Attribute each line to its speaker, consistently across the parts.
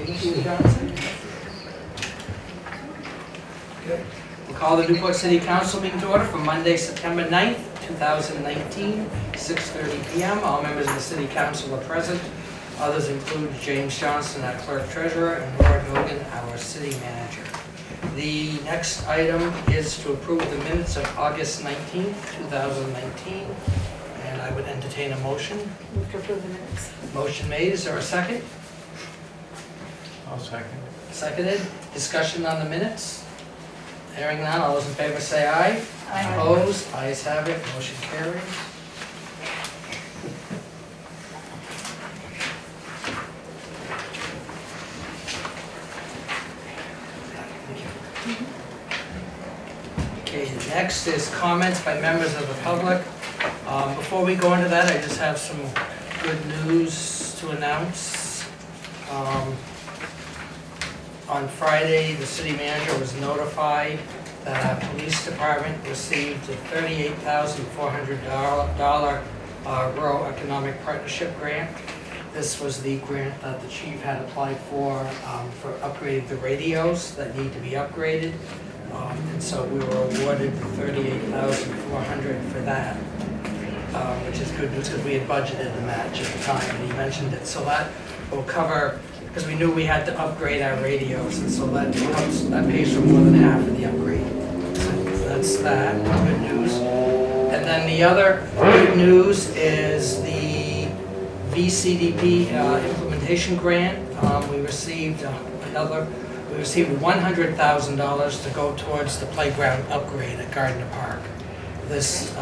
Speaker 1: Mr. Johnson. Good. We'll call the Newport City Council meeting to order for Monday, September 9th, 2019, 6:30 p.m. All members of the City Council are present. Others include James Johnson, our Clerk Treasurer, and Laura Dogan, our City Manager. The next item is to approve the minutes of August 19th, 2019. And I would entertain a motion.
Speaker 2: Move to approve the minutes.
Speaker 1: Motion made. Is there a second?
Speaker 3: I'll second.
Speaker 1: Seconded. Discussion on the minutes? Hearing none. All those in favor say aye.
Speaker 2: Aye.
Speaker 1: Opposed? Ayes have it. Motion carries. Okay, next is comments by members of the public. Before we go into that, I just have some good news to announce. On Friday, the city manager was notified that our police department received a $38,400 Rural Economic Partnership grant. This was the grant that the chief had applied for upgrading the radios that need to be upgraded. And so we were awarded the $38,400 for that, which is good news because we had budgeted the match at the time, and he mentioned it. So that will cover, because we knew we had to upgrade our radios, and so that pays for more than half of the upgrade. So that's that, good news. And then the other good news is the VCDP implementation grant. We received $100,000 to go towards the playground upgrade at Gardner Park. This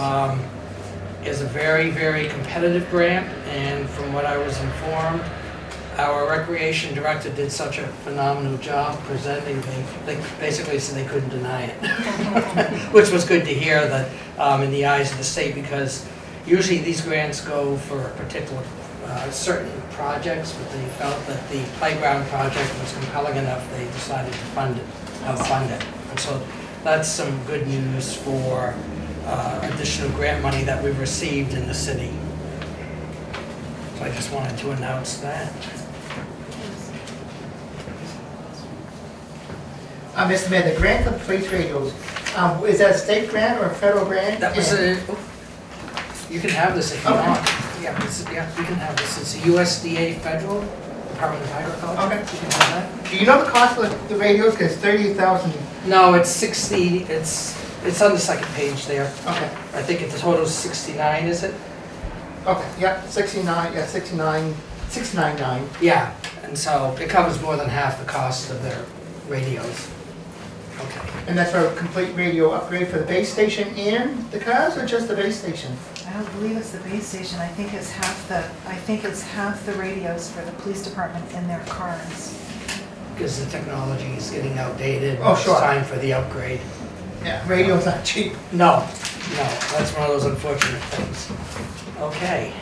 Speaker 1: is a very, very competitive grant, and from what I was informed, our recreation director did such a phenomenal job presenting. They basically said they couldn't deny it, which was good to hear that in the eyes of the state, because usually these grants go for a particular certain projects, but they felt that the playground project was compelling enough, they decided to fund it. And so that's some good news for additional grant money that we've received in the city. So I just wanted to announce that.
Speaker 4: Mr. Mayor, the grant for police radios, is that a state grant or a federal grant?
Speaker 1: That was you can have this if you want. Yeah, you can have this. It's a USDA federal, Department of Agriculture.
Speaker 4: Okay.
Speaker 1: You can have that.
Speaker 4: Do you know the cost of the radios? Because $38,000.
Speaker 1: No, it's 60. It's on the second page there.
Speaker 4: Okay.
Speaker 1: I think the total is 69. Is it?
Speaker 4: Okay. Yeah, 69. Yeah, 69. 699.
Speaker 1: Yeah, and so it covers more than half the cost of their radios. Okay.
Speaker 4: And that's for a complete radio upgrade for the base station and the cars, or just the base station?
Speaker 2: I don't believe it's the base station. I think it's half the radios for the police department in their cars.
Speaker 1: Because the technology is getting outdated.
Speaker 4: Oh, sure.
Speaker 1: It's time for the upgrade.
Speaker 4: Yeah, radio's not cheap.
Speaker 1: No, that's one of those unfortunate things. Okay.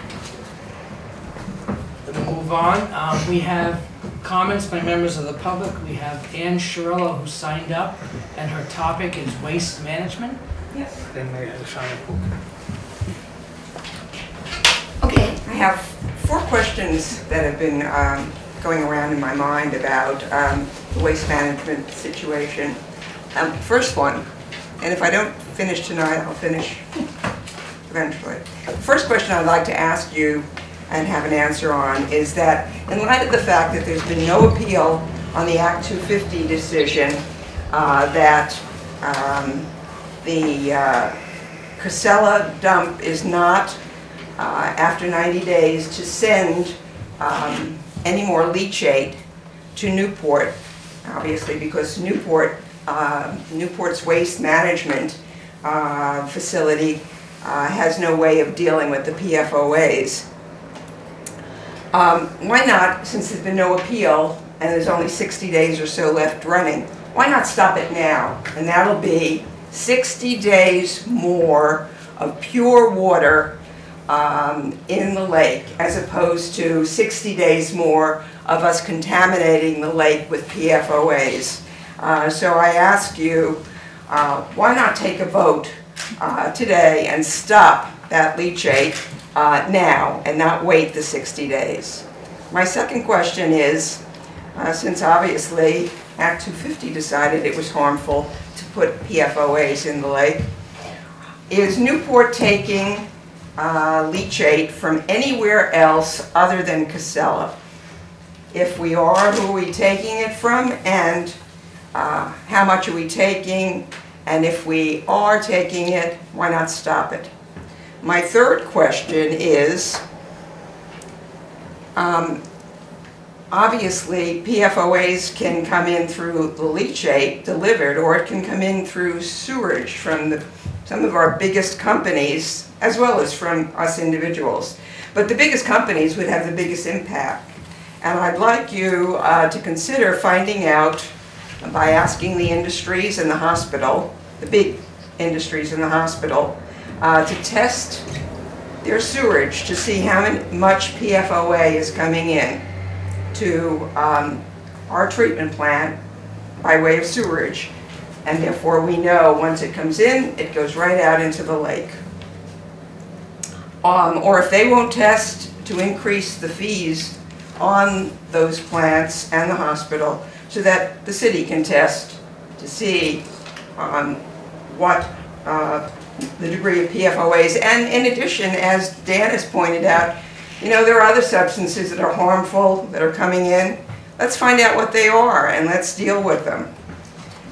Speaker 1: Then we'll move on. We have comments by members of the public. We have Ann Shirillo, who signed up, and her topic is waste management.
Speaker 2: Yes.
Speaker 1: Then Mary Shana.
Speaker 5: Okay, I have 4 questions that have been going around in my mind about the waste management situation. First one, and if I don't finish tonight, I'll finish eventually. First question I'd like to ask you and have an answer on is that in light of the fact that there's been no appeal on the Act 250 decision that the Casella dump is not, after 90 days, to send any more leachate to Newport, obviously because Newport's waste management facility has no way of dealing with the PFOAs. Why not, since there's been no appeal and there's only 60 days or so left running, why not stop it now? And that'll be 60 days more of pure water in the lake, as opposed to 60 days more of us contaminating the lake with PFOAs. So I ask you, why not take a vote today and stop that leachate now and not wait the 60 days? My second question is, since obviously Act 250 decided it was harmful to put PFOAs in the lake. Is Newport taking leachate from anywhere else other than Casella? If we are, who are we taking it from, and how much are we taking? And if we are taking it, why not stop it? My third question is, obviously PFOAs can come in through the leachate delivered, or it can come in through sewerage from some of our biggest companies, as well as from us individuals. But the biggest companies would have the biggest impact. And I'd like you to consider finding out by asking the industries in the hospital, the big industries in the hospital, to test their sewage to see how much PFOA is coming in to our treatment plant by way of sewage. And therefore we know once it comes in, it goes right out into the lake. Or if they won't test, to increase the fees on those plants and the hospital so that the city can test to see what the degree of PFOAs. And in addition, as Dan has pointed out, you know, there are other substances that are harmful that are coming in. Let's find out what they are and let's deal with them.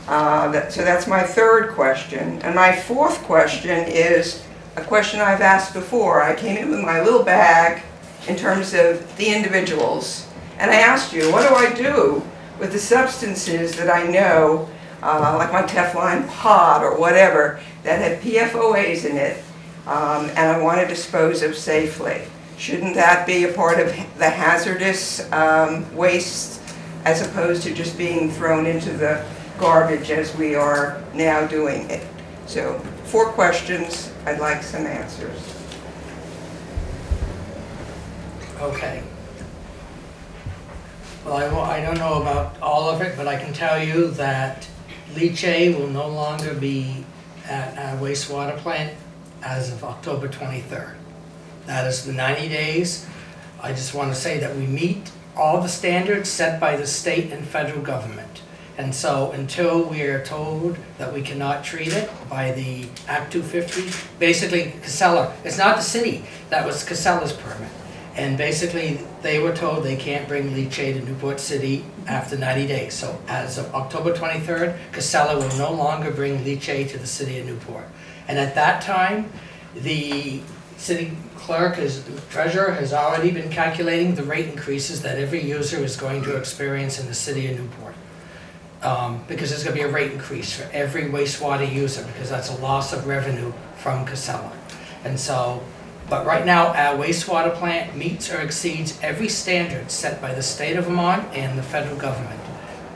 Speaker 5: So that's my third question. And my fourth question is a question I've asked before. I came in with my little bag in terms of the individuals. And I asked you, what do I do with the substances that I know, like my Teflon pot or whatever, that had PFOAs in it, and I want to dispose of safely? Shouldn't that be a part of the hazardous waste as opposed to just being thrown into the garbage as we are now doing it? So 4 questions, I'd like some answers.
Speaker 1: Okay. Well, I don't know about all of it, but I can tell you that leachate will no longer be at a wastewater plant as of October 23rd. That is the 90 days. I just want to say that we meet all the standards set by the state and federal government. And so until we are told that we cannot treat it by the Act 250, basically Casella, it's not the city, that was Casella's permit. And basically they were told they can't bring leachate to Newport City after 90 days. So as of October 23rd, Casella will no longer bring leachate to the city of Newport. And at that time, the city clerk, treasurer, has already been calculating the rate increases that every user is going to experience in the city of Newport. Because there's going to be a rate increase for every wastewater user, because that's a loss of revenue from Casella. And so, but right now our wastewater plant meets or exceeds every standard set by the state of Vermont and the federal government.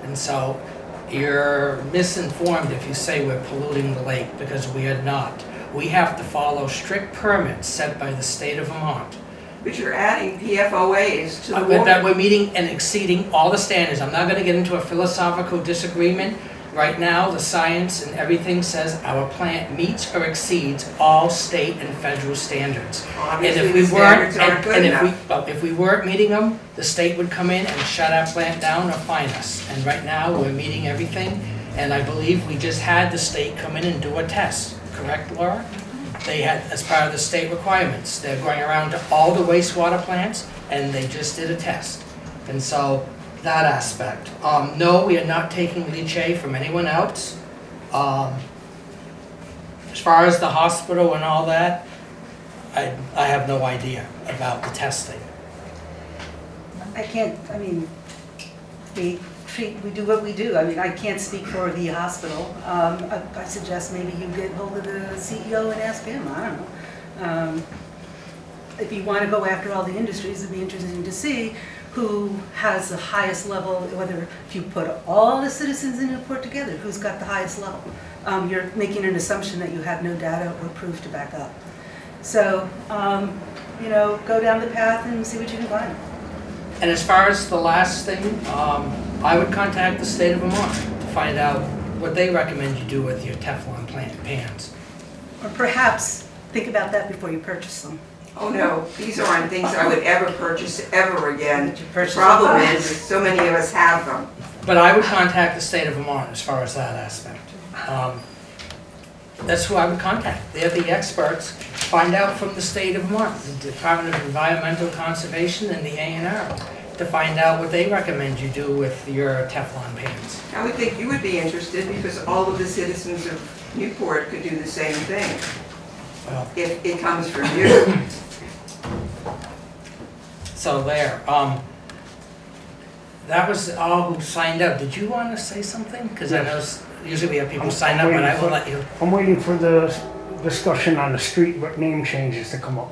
Speaker 1: And so you're misinformed if you say we're polluting the lake, because we are not. We have to follow strict permits set by the state of Vermont.
Speaker 5: But you're adding PFOAs to the
Speaker 1: But that
Speaker 5: water.
Speaker 1: we're meeting and exceeding all the standards. I'm not going to get into a philosophical disagreement. Right now, the science and everything says our plant meets or exceeds all state and federal standards.
Speaker 5: Obviously, the standards aren't good enough.
Speaker 1: If we weren't meeting them, the state would come in and shut our plant down or fine us. And right now, we're meeting everything. And I believe we just had the state come in and do a test. Correct, Laura? They had, as part of the state requirements, they're going around to all the wastewater plants and they just did a test. And so, that aspect. No, we are not taking leachate from anyone else. As far as the hospital and all that, I have no idea about the testing.
Speaker 6: I can't, I mean, we do what we do. I mean, I can't speak for the hospital. I suggest maybe you get hold of the CEO and ask him, I don't know. If you want to go after all the industries, it'd be interesting to see who has the highest level, whether if you put all the citizens in Newport together, who's got the highest level. You're making an assumption that you have no data or proof to back up. So, you know, go down the path and see what you can find.
Speaker 1: And as far as the last thing, I would contact the state of Vermont to find out what they recommend you do with your Teflon pans.
Speaker 6: Or perhaps think about that before you purchase them.
Speaker 5: Oh no, these aren't things I would ever purchase ever again.
Speaker 1: Did you
Speaker 5: The
Speaker 1: purchase
Speaker 5: problem
Speaker 1: them?
Speaker 5: is, so many of us have them.
Speaker 1: But I would contact the state of Vermont as far as that aspect. That's who I would contact. They're the experts. Find out from the state of Vermont, the Department of Environmental Conservation and the A&R, to find out what they recommend you do with your Teflon pans.
Speaker 5: I would think you would be interested because all of the citizens of Newport could do the same thing
Speaker 1: Well,
Speaker 5: if it comes from you.
Speaker 1: so there. That was all who signed up. Did you want to say something? Because I know usually we have people sign up, but I will let you.
Speaker 7: I'm waiting for the discussion on the street name changes to come up.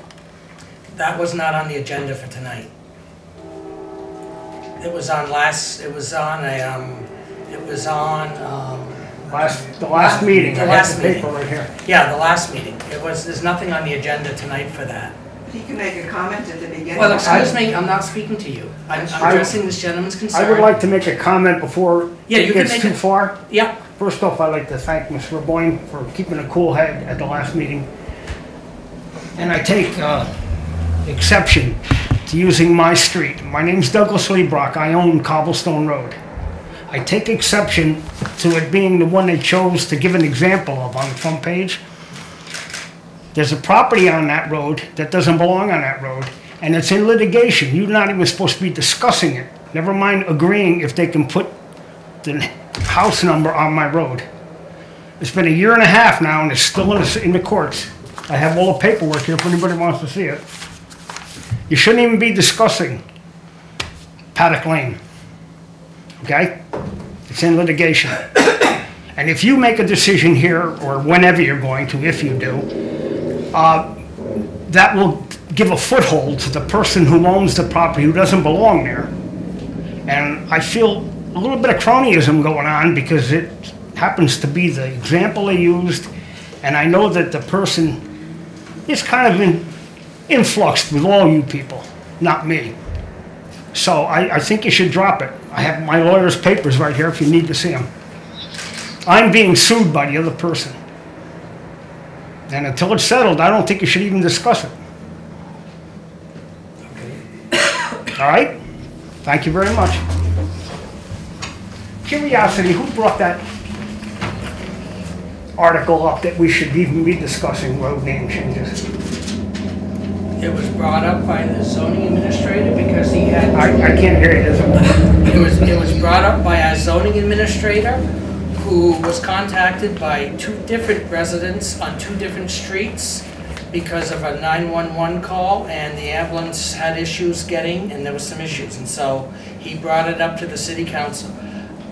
Speaker 1: That was not on the agenda for tonight. It was on
Speaker 7: The last meeting,
Speaker 1: The
Speaker 7: I
Speaker 1: last
Speaker 7: have the
Speaker 1: meeting.
Speaker 7: paper right here.
Speaker 1: Yeah, the last meeting. There's nothing on the agenda tonight for that.
Speaker 5: He can make a comment at the beginning.
Speaker 1: Well, excuse me, I'm not speaking to you. I'm addressing this gentleman's concern.
Speaker 7: I would like to make a comment before
Speaker 1: Yeah, you
Speaker 7: it
Speaker 1: can
Speaker 7: gets
Speaker 1: make
Speaker 7: too
Speaker 1: it.
Speaker 7: far.
Speaker 1: Yeah,
Speaker 7: First off, I'd like to thank Ms. Verboen for keeping a cool head at the last meeting. And I take exception to using my street. My name's Douglas Lebrock. I own Cobblestone Road. I take exception to it being the one they chose to give an example of on the front page. There's a property on that road that doesn't belong on that road, and it's in litigation. You're not even supposed to be discussing it. Never mind agreeing if they can put the house number on my road. It's been a year and a half now, and it's still in the courts. I have all the paperwork here if anybody wants to see it. You shouldn't even be discussing Paddock Lane. Okay? It's in litigation. And if you make a decision here, or whenever you're going to, if you do, that will give a foothold to the person who owns the property who doesn't belong there. And I feel a little bit of cronyism going on because it happens to be the example they used, and I know that the person is kind of influxed with all you people, not me. So I think you should drop it. I have my lawyer's papers right here if you need to see them. I'm being sued by the other person. And until it's settled, I don't think you should even discuss it. All right? Thank you very much. Curiosity, who brought that article up that we should even be discussing road name changes?
Speaker 1: it was brought up by the zoning administrator because he had.
Speaker 7: I can't hear you.
Speaker 1: It was brought up by our zoning administrator, who was contacted by 2 different residents on 2 different streets because of a 911 call, and the ambulance had issues getting, and there was some issues, and so he brought it up to the city council.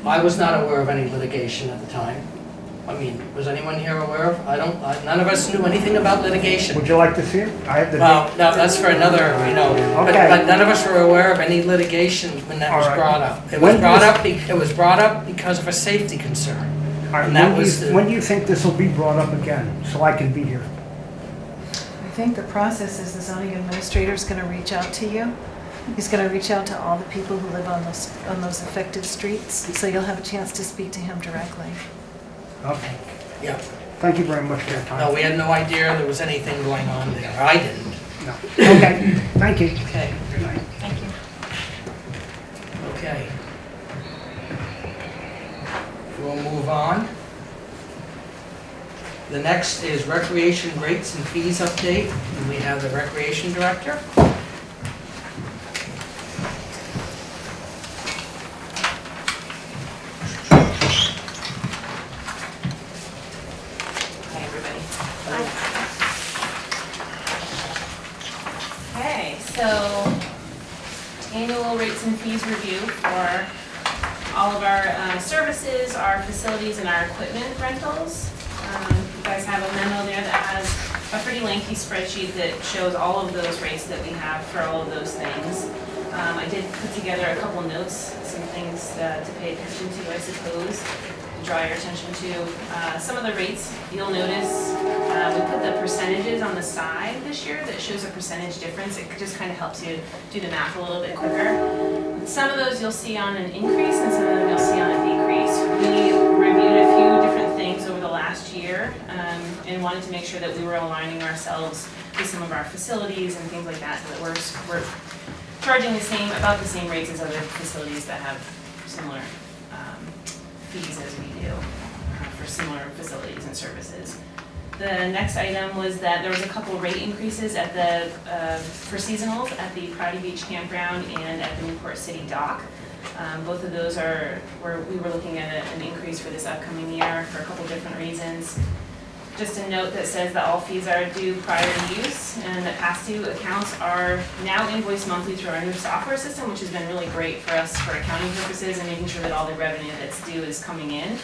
Speaker 1: I was not aware of any litigation at the time. I mean, was anyone here aware of? None of us knew anything about litigation.
Speaker 7: Would you like to see it? I have the.
Speaker 1: Well, no, that's for another,
Speaker 7: Okay.
Speaker 1: but none of us were aware of any litigation when that was
Speaker 7: All right.
Speaker 1: brought up. It
Speaker 7: When
Speaker 1: was brought up because of a safety concern.
Speaker 7: All right,
Speaker 1: and that was the-
Speaker 7: when do you think this will be brought up again, so I can be here?
Speaker 2: I think the process is the zoning administrator is going to reach out to you. He's going to reach out to all the people who live on those affected streets, so you'll have a chance to speak to him directly.
Speaker 7: Okay.
Speaker 1: Yeah.
Speaker 7: Thank you very much for your time.
Speaker 1: No, we had no idea there was anything going on there. I didn't.
Speaker 7: No. Okay, thank you.
Speaker 1: Okay.
Speaker 7: Good night.
Speaker 2: Thank you.
Speaker 1: Okay. We'll move on. The next is recreation rates and fees update, and we have the recreation director.
Speaker 8: Hi, everybody. Okay, so annual rates and fees review for all of our services, our facilities, and our equipment rentals. You guys have a memo there that has a pretty lengthy spreadsheet that shows all of those rates that we have for all of those things. I did put together a couple notes, some things to pay attention to, I suppose, to draw your attention to. Some of the rates, you'll notice, we put the percentages on the side this year that shows a percentage difference. It just kind of helps you do the math a little bit quicker. Some of those you'll see on an increase and some of them you'll see on a decrease. We reviewed a few different things over the last year and wanted wanted to make sure that we were aligning ourselves with some of our facilities and things like that, so that we're charging about the same rates as other facilities that have similar fees as we do for similar facilities and services. The next item was that there was a couple rate increases at the for seasonals at the Prouty Beach Campground and at the Newport City Dock. Both of those we were looking at an increase for this upcoming year for a couple different reasons. Just a note that says that all fees are due prior to use, and that past due accounts are now invoiced monthly through our new software system, which has been really great for us for accounting purposes and making sure that all the revenue that's due is coming in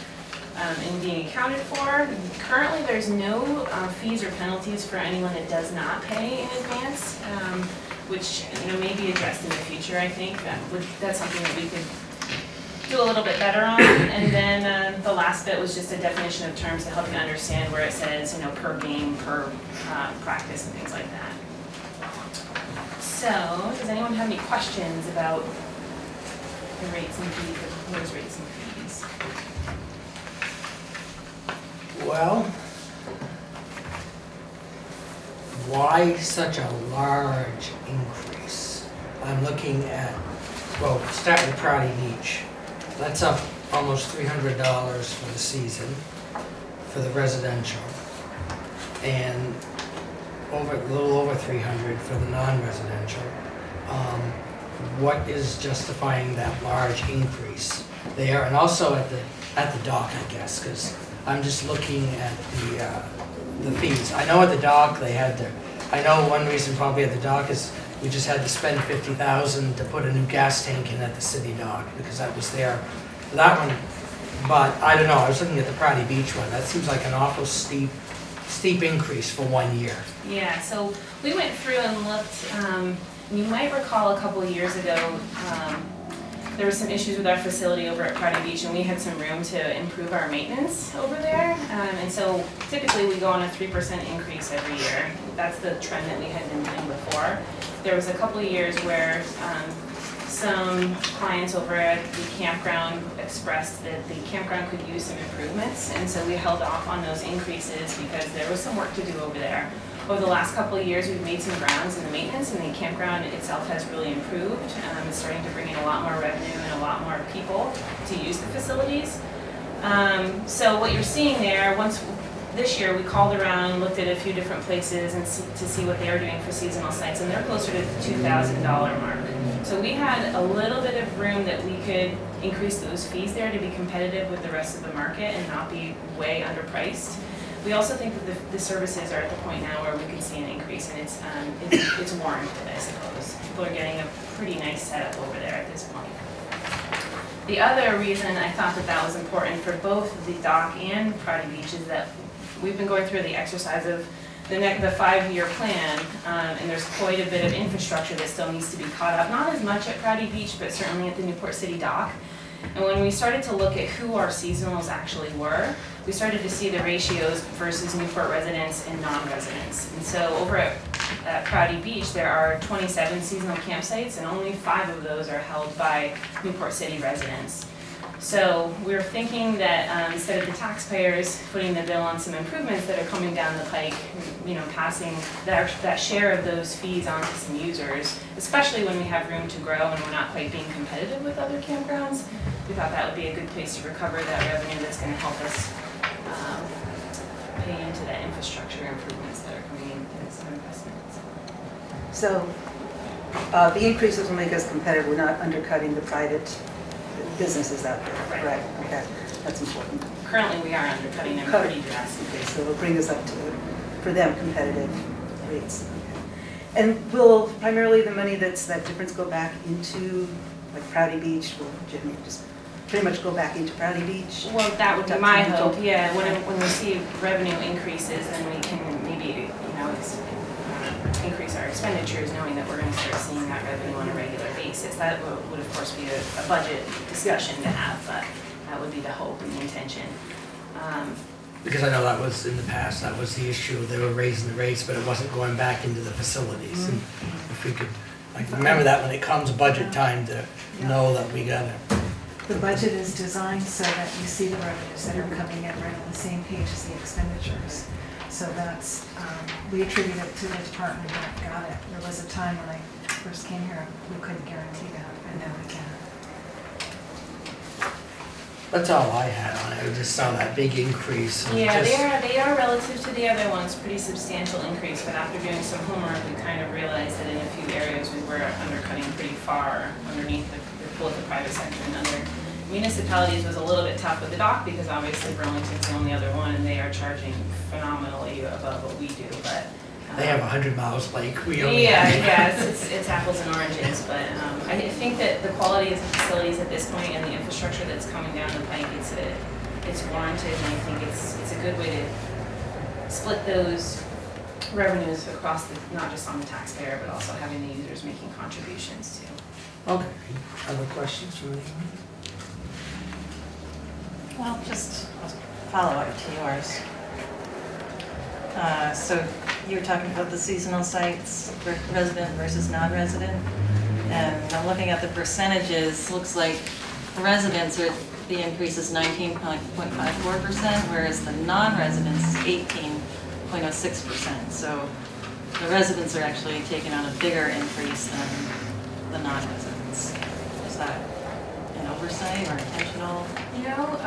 Speaker 8: and being accounted for. Currently, there's no fees or penalties for anyone that does not pay in advance, which may be addressed in the future. I think that's something that we could do a little bit better on. And then the last bit was just a definition of terms to help you understand where it says, per game, per practice, and things like that. So, does anyone have any questions about the rates and fees, the proposed rates and fees?
Speaker 1: Well, why such a large increase? I'm looking at, well, start with Prouty Beach. That's up almost $300 for the season for the residential, and a little over $300 for the non-residential. What is justifying that large increase there? And also at the dock, I guess, because I'm just looking at the fees. I know at the dock they had to. I know one reason probably at the dock is we just had to spend $50,000 to put a new gas tank in at the city dock because that was there. That one, but I don't know. I was looking at the Prouty Beach one. That seems like an awful steep increase for 1 year.
Speaker 8: Yeah. So we went through and looked. You might recall a couple of years ago. There were some issues with our facility over at Prouty Beach, and we had some room to improve our maintenance over there. And so typically we go on a 3% increase every year. That's the trend that we had been doing before. There was a couple of years where some clients over at the campground expressed that the campground could use some improvements, and so we held off on those increases because there was some work to do over there. Over the last couple of years, we've made some grounds in the maintenance, and the campground itself has really improved. It's starting to bring in a lot more revenue and a lot more people to use the facilities. So what you're seeing there, this year we called around, looked at a few different places and to see what they are doing for seasonal sites, and they're closer to the $2,000 mark. So we had a little bit of room that we could increase those fees there to be competitive with the rest of the market and not be way underpriced. We also think that the services are at the point now where we can see an increase, and it's warranted, I suppose. People are getting a pretty nice setup over there at this point. The other reason I thought that was important for both the dock and Prouty Beach is that we've been going through the exercise of the 5-year plan, and there's quite a bit of infrastructure that still needs to be caught up. Not as much at Prouty Beach, but certainly at the Newport City Dock. And when we started to look at who our seasonals actually were, we started to see the ratios versus Newport residents and non-residents. And so over at Prouty Beach, there are 27 seasonal campsites, and only 5 of those are held by Newport City residents. So we're thinking that instead of the taxpayers footing the bill on some improvements that are coming down the pike, passing that share of those fees on to some users, especially when we have room to grow and we're not quite being competitive with other campgrounds, we thought that would be a good place to recover that revenue that's going to help us pay into that infrastructure improvements that are coming in some investments.
Speaker 6: So the increases will make us competitive. We're not undercutting the private businesses out there. Right. Okay. That's important.
Speaker 8: Currently, we are undercutting them pretty drastically.
Speaker 6: So it'll bring us up to, for them, competitive rates. Okay. And will primarily the money that difference go back into, like Prouty Beach? Will Jimmy just pretty much go back into Prouty Beach?
Speaker 8: Well, that would be my hope. Yeah. When we see revenue increases, then we can maybe increase our expenditures, knowing that we're going to start seeing that revenue on a regular basis. That would of course be a budget discussion to have, but that would be the hope and the intention.
Speaker 1: Because I know that was in the past, that was the issue. They were raising the rates, but it wasn't going back into the facilities. And if we could, remember that when it comes budget time to know that we got to.
Speaker 2: the budget is designed so that you see the revenues that are coming in right on the same page as the expenditures. So that's, we attribute it to the department that got it. There was a time when I first came here, we couldn't guarantee that, and now we can.
Speaker 1: That's all I had on it. I just saw that big increase. and
Speaker 8: Yeah,
Speaker 1: just-
Speaker 8: they are relative to the other ones, pretty substantial increase, but after doing some homework, we kind of realized that in a few areas we were undercutting pretty far underneath the pull of the private sector, and other municipalities was a little bit tough with the dock because obviously Burlington's the only other one and they are charging phenomenally above what we do, but.
Speaker 1: They have 100 miles lake. We only
Speaker 8: Yeah,
Speaker 1: have.
Speaker 8: yeah, it's apples and oranges, but I think that the quality of the facilities at this point and the infrastructure that's coming down the pike, it's warranted, and I think it's a good way to split those revenues across the, not just on the taxpayer, but also having the users making contributions too.
Speaker 1: Okay. Other questions from anyone?
Speaker 9: Well, just follow up to yours. So you were talking about the seasonal sites, resident versus non-resident, and I'm looking at the percentages. Looks like the residents are, the increase is 19.54%, whereas the non-residents is 18.06%. So the residents are actually taking on a bigger increase than the non-residents. Is that an oversight or intentional?
Speaker 8: You know,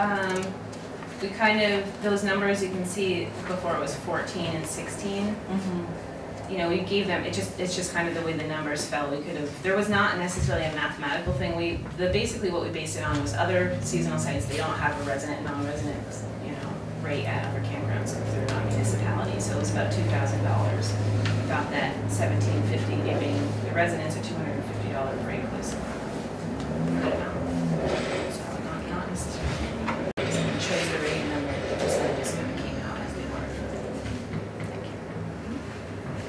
Speaker 8: we kind of, those numbers you can see before it was 14 and 16.
Speaker 9: Mm-hmm.
Speaker 8: You know, we gave them, it's just kind of the way the numbers fell. We could have, there was not necessarily a mathematical thing. Basically what we based it on was other seasonal sites, they don't have a resident and non-resident, you know, rate at other campgrounds because they're not municipalities. So it was about $2,000. We thought that $1,750 giving the residents a $250 rate was a good amount. So not necessarily. Chose the rate and then the percentages kind of came out as they were. Thank you.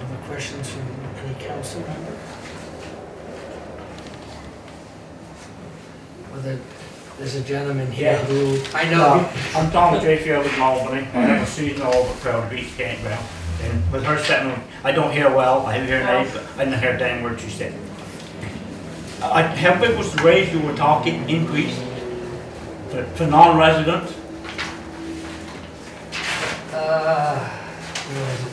Speaker 1: Other questions from any council member? Well, there's a gentleman here
Speaker 3: Yeah.
Speaker 1: who, I know.
Speaker 3: I'm Tom Jayfield in Albany. I have a seasonal over at Proud Beach Campground. And with her sitting, I don't hear well, I have hearing aids, but I didn't hear a damn word she said. How big was the raise you were talking, increase for non-residents?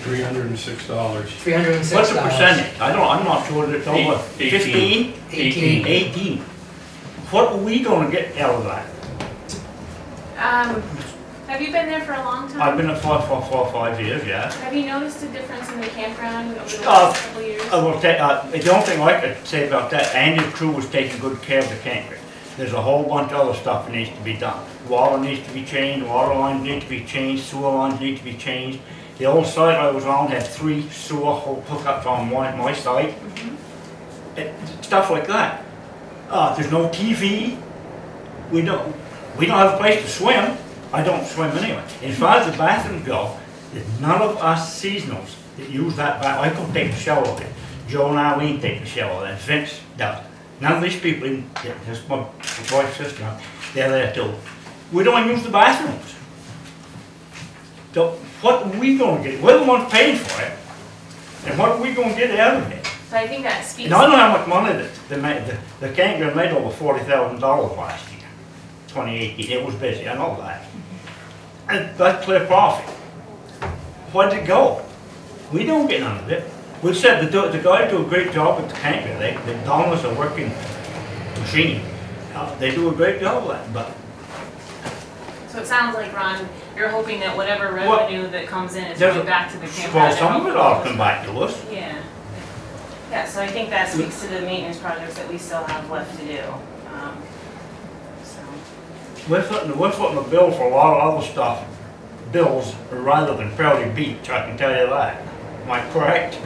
Speaker 10: $306.
Speaker 1: $306.
Speaker 3: What's the percentage? I'm not sure that it's over 15?
Speaker 1: 18.
Speaker 3: 18. What are we gonna get out of that?
Speaker 8: Have you been there for a long time?
Speaker 3: I've been at for 5 years, yeah.
Speaker 8: Have you noticed a difference in the campground over the last couple of years?
Speaker 3: I will the only thing I could say about that, Andy's crew was taking good care of the campground. There's a whole bunch of other stuff that needs to be done. Water needs to be changed, water lines need to be changed, sewer lines need to be changed. The old site I was on had 3 sewer hookups on my site. Stuff like that. There's no TV. We don't have a place to swim. I don't swim anyway. As far as the bathrooms go, there's none of us seasonals that use that bathroom. I can take a shower there. Joe and Eileen take a shower there. Vince does. None of these people, there's my wife's sister, they're there too. We don't use the bathrooms. So what are we going to get? We're the ones paying for it. And what are we going to get out of it?
Speaker 8: So I think that speaks.
Speaker 3: And I don't know how much money the campground made over $40,000 last year, 2018. It was busy, I know that. And that's clear profit. Where'd it go? We don't get none of it. We said the guys do a great job at the campground. The Donna's a working machine. They do a great job of that, but.
Speaker 8: So it sounds like, Ron, you're hoping that whatever revenue that comes in is
Speaker 3: There's
Speaker 8: going
Speaker 3: a-
Speaker 8: back to the campground.
Speaker 3: Well, some of it ought to come back to us.
Speaker 8: Yeah. Yeah, so I think that speaks to the maintenance projects that we still have left to do. So.
Speaker 3: We're footing a bill for a lot of other stuff, bills rather than Proudy Beach, I can tell you that. Am I correct?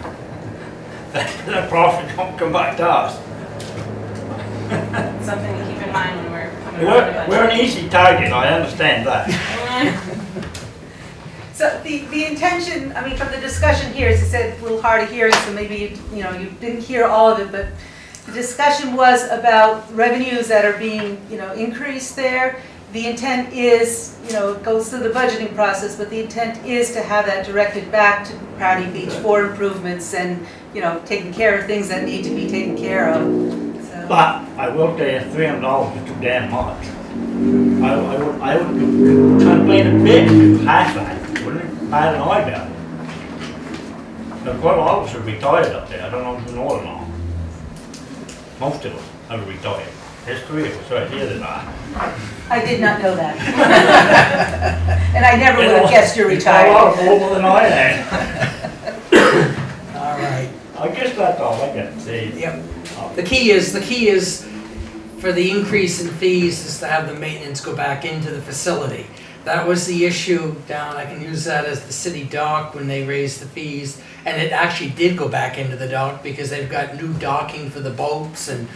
Speaker 3: That profit don't come back to us.
Speaker 8: Something to keep in mind when we're coming around the budget.
Speaker 3: We're an easy target, I understand that.
Speaker 6: So the intention, I mean, from the discussion here, as I said, a little hard of hearing, so maybe you didn't hear all of it, but the discussion was about revenues that are being, increased there. The intent is, it goes through the budgeting process, but the intent is to have that directed back to Proudy Beach for improvements and, taking care of things that need to be taken care of. So.
Speaker 3: But I will tell you, $300 is too damn much. I would complain a bit if it was half that, wouldn't it? Bad and I about it. Now, quite a lot of us are retired up there. I don't know if you know or not. Most of us are retired. There's 3 of us right here that are.
Speaker 6: I did not know that. And I never would have guessed you're
Speaker 3: A lot
Speaker 6: retired.
Speaker 3: older than I am.
Speaker 1: All right.
Speaker 3: I guess that's all I got to say.
Speaker 1: Yep. The key is for the increase in fees is to have the maintenance go back into the facility. That was the issue down, I can use that as the city dock when they raised the fees. And it actually did go back into the dock because they've got new docking for the boats and,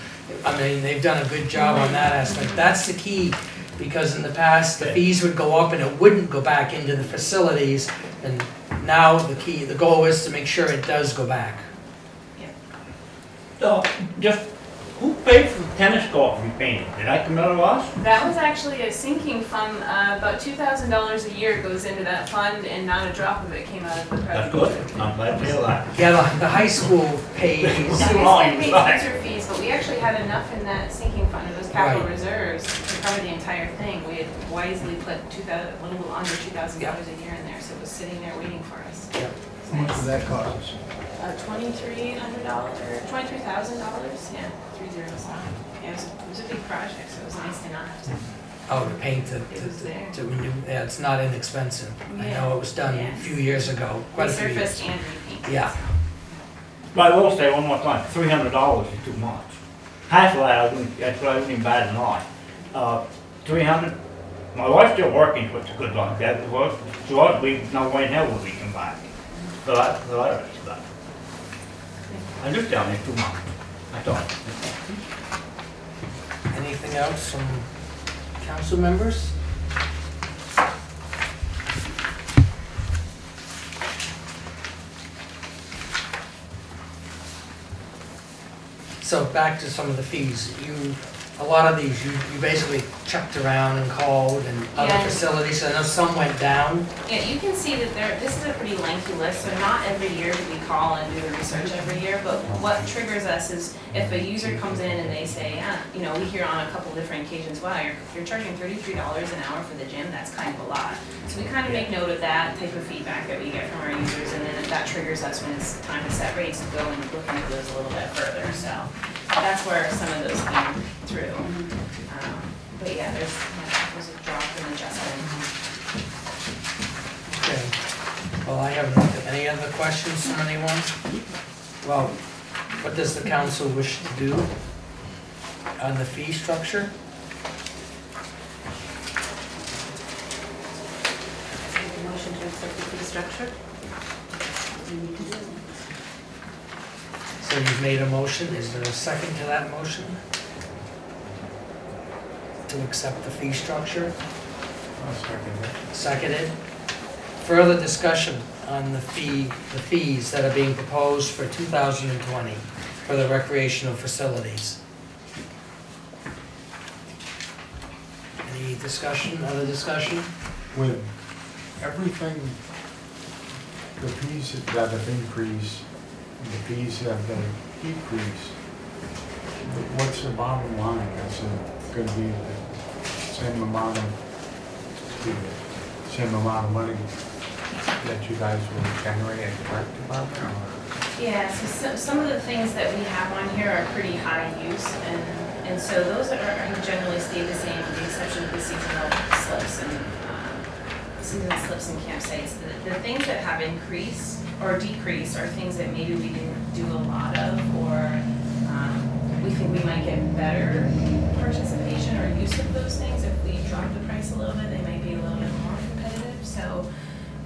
Speaker 1: I mean, they've done a good job on that aspect. That's the key, because in the past, the fees would go up and it wouldn't go back into the facilities. And now the goal is to make sure it does go back.
Speaker 3: Just, who paid for the tennis court repainting? Did that come out of us?
Speaker 8: That was actually a sinking fund, about $2,000 a year goes into that fund, and not a drop of it came out of the
Speaker 3: That's
Speaker 8: project.
Speaker 3: good. I'm glad to hear that.
Speaker 1: Yeah, the high school pays.
Speaker 8: So we still pay user fees, but we actually had enough in that sinking fund, or those capital
Speaker 1: Right.
Speaker 8: reserves, to cover the entire thing. We had wisely put a little under $2,000 a year in there, so it was sitting there waiting for us.
Speaker 1: Yep.
Speaker 10: How much did that cost us?
Speaker 8: $2,300, $23,000, yeah, 3 zeros. Yeah, it was a big project, so it was nice to not have to.
Speaker 1: Oh, to paint
Speaker 8: It was there.
Speaker 1: to renew, yeah, it's not inexpensive. I
Speaker 8: Yeah.
Speaker 1: know it was done a few years ago, quite a few years.
Speaker 8: Resurfaced and repainted.
Speaker 1: Yeah.
Speaker 3: But I will say one more time, $300 is too much. Half of that, that's what I wouldn't even bad than I. 300, my wife's still working, which is good luck. That was, we know when hell will we come back. So that's the other is that. I just down there too much. I thought.
Speaker 1: Anything else from council members? So back to some of the fees. A lot of these, you basically checked around and called and other
Speaker 8: Yeah.
Speaker 1: facilities. I know some went down.
Speaker 8: Yeah, you can see that this is a pretty lengthy list, so not every year do we call and do the research every year, but what triggers us is if a user comes in and they say, you know, we hear on a couple different occasions, wow, you're charging $33 an hour for the gym, that's kind of a lot. So we kind of make note of that type of feedback that we get from our users, and then if that triggers us when it's time to set rates, to go and look into those a little bit further, so that's where some of those came through. But yeah, there's a drop in adjustment.
Speaker 1: Okay. Well, I have nothing. Any other questions from anyone? Well, what does the council wish to do on the fee structure?
Speaker 6: Make a motion to accept the fee structure.
Speaker 1: So you've made a motion. Is there a second to that motion? To accept the fee structure?
Speaker 10: I'll second that.
Speaker 1: Seconded. Further discussion on the fees that are being proposed for 2020 for the recreational facilities. Any discussion, other discussion?
Speaker 10: With everything, the fees that have increased, the fees that have decreased, what's the bottom line? Is it going to be the same amount of money that you guys will generate at the rec department? Or?
Speaker 8: Yeah, so some of the things that we have on here are pretty high use, and so those are generally stay the same with the exception of the seasonal slips and campsites. The things that have increased or decreased are things that maybe we didn't do a lot of, or we think we might get better participation or use of those things if we drop the price a little bit. They might be a little bit more competitive. So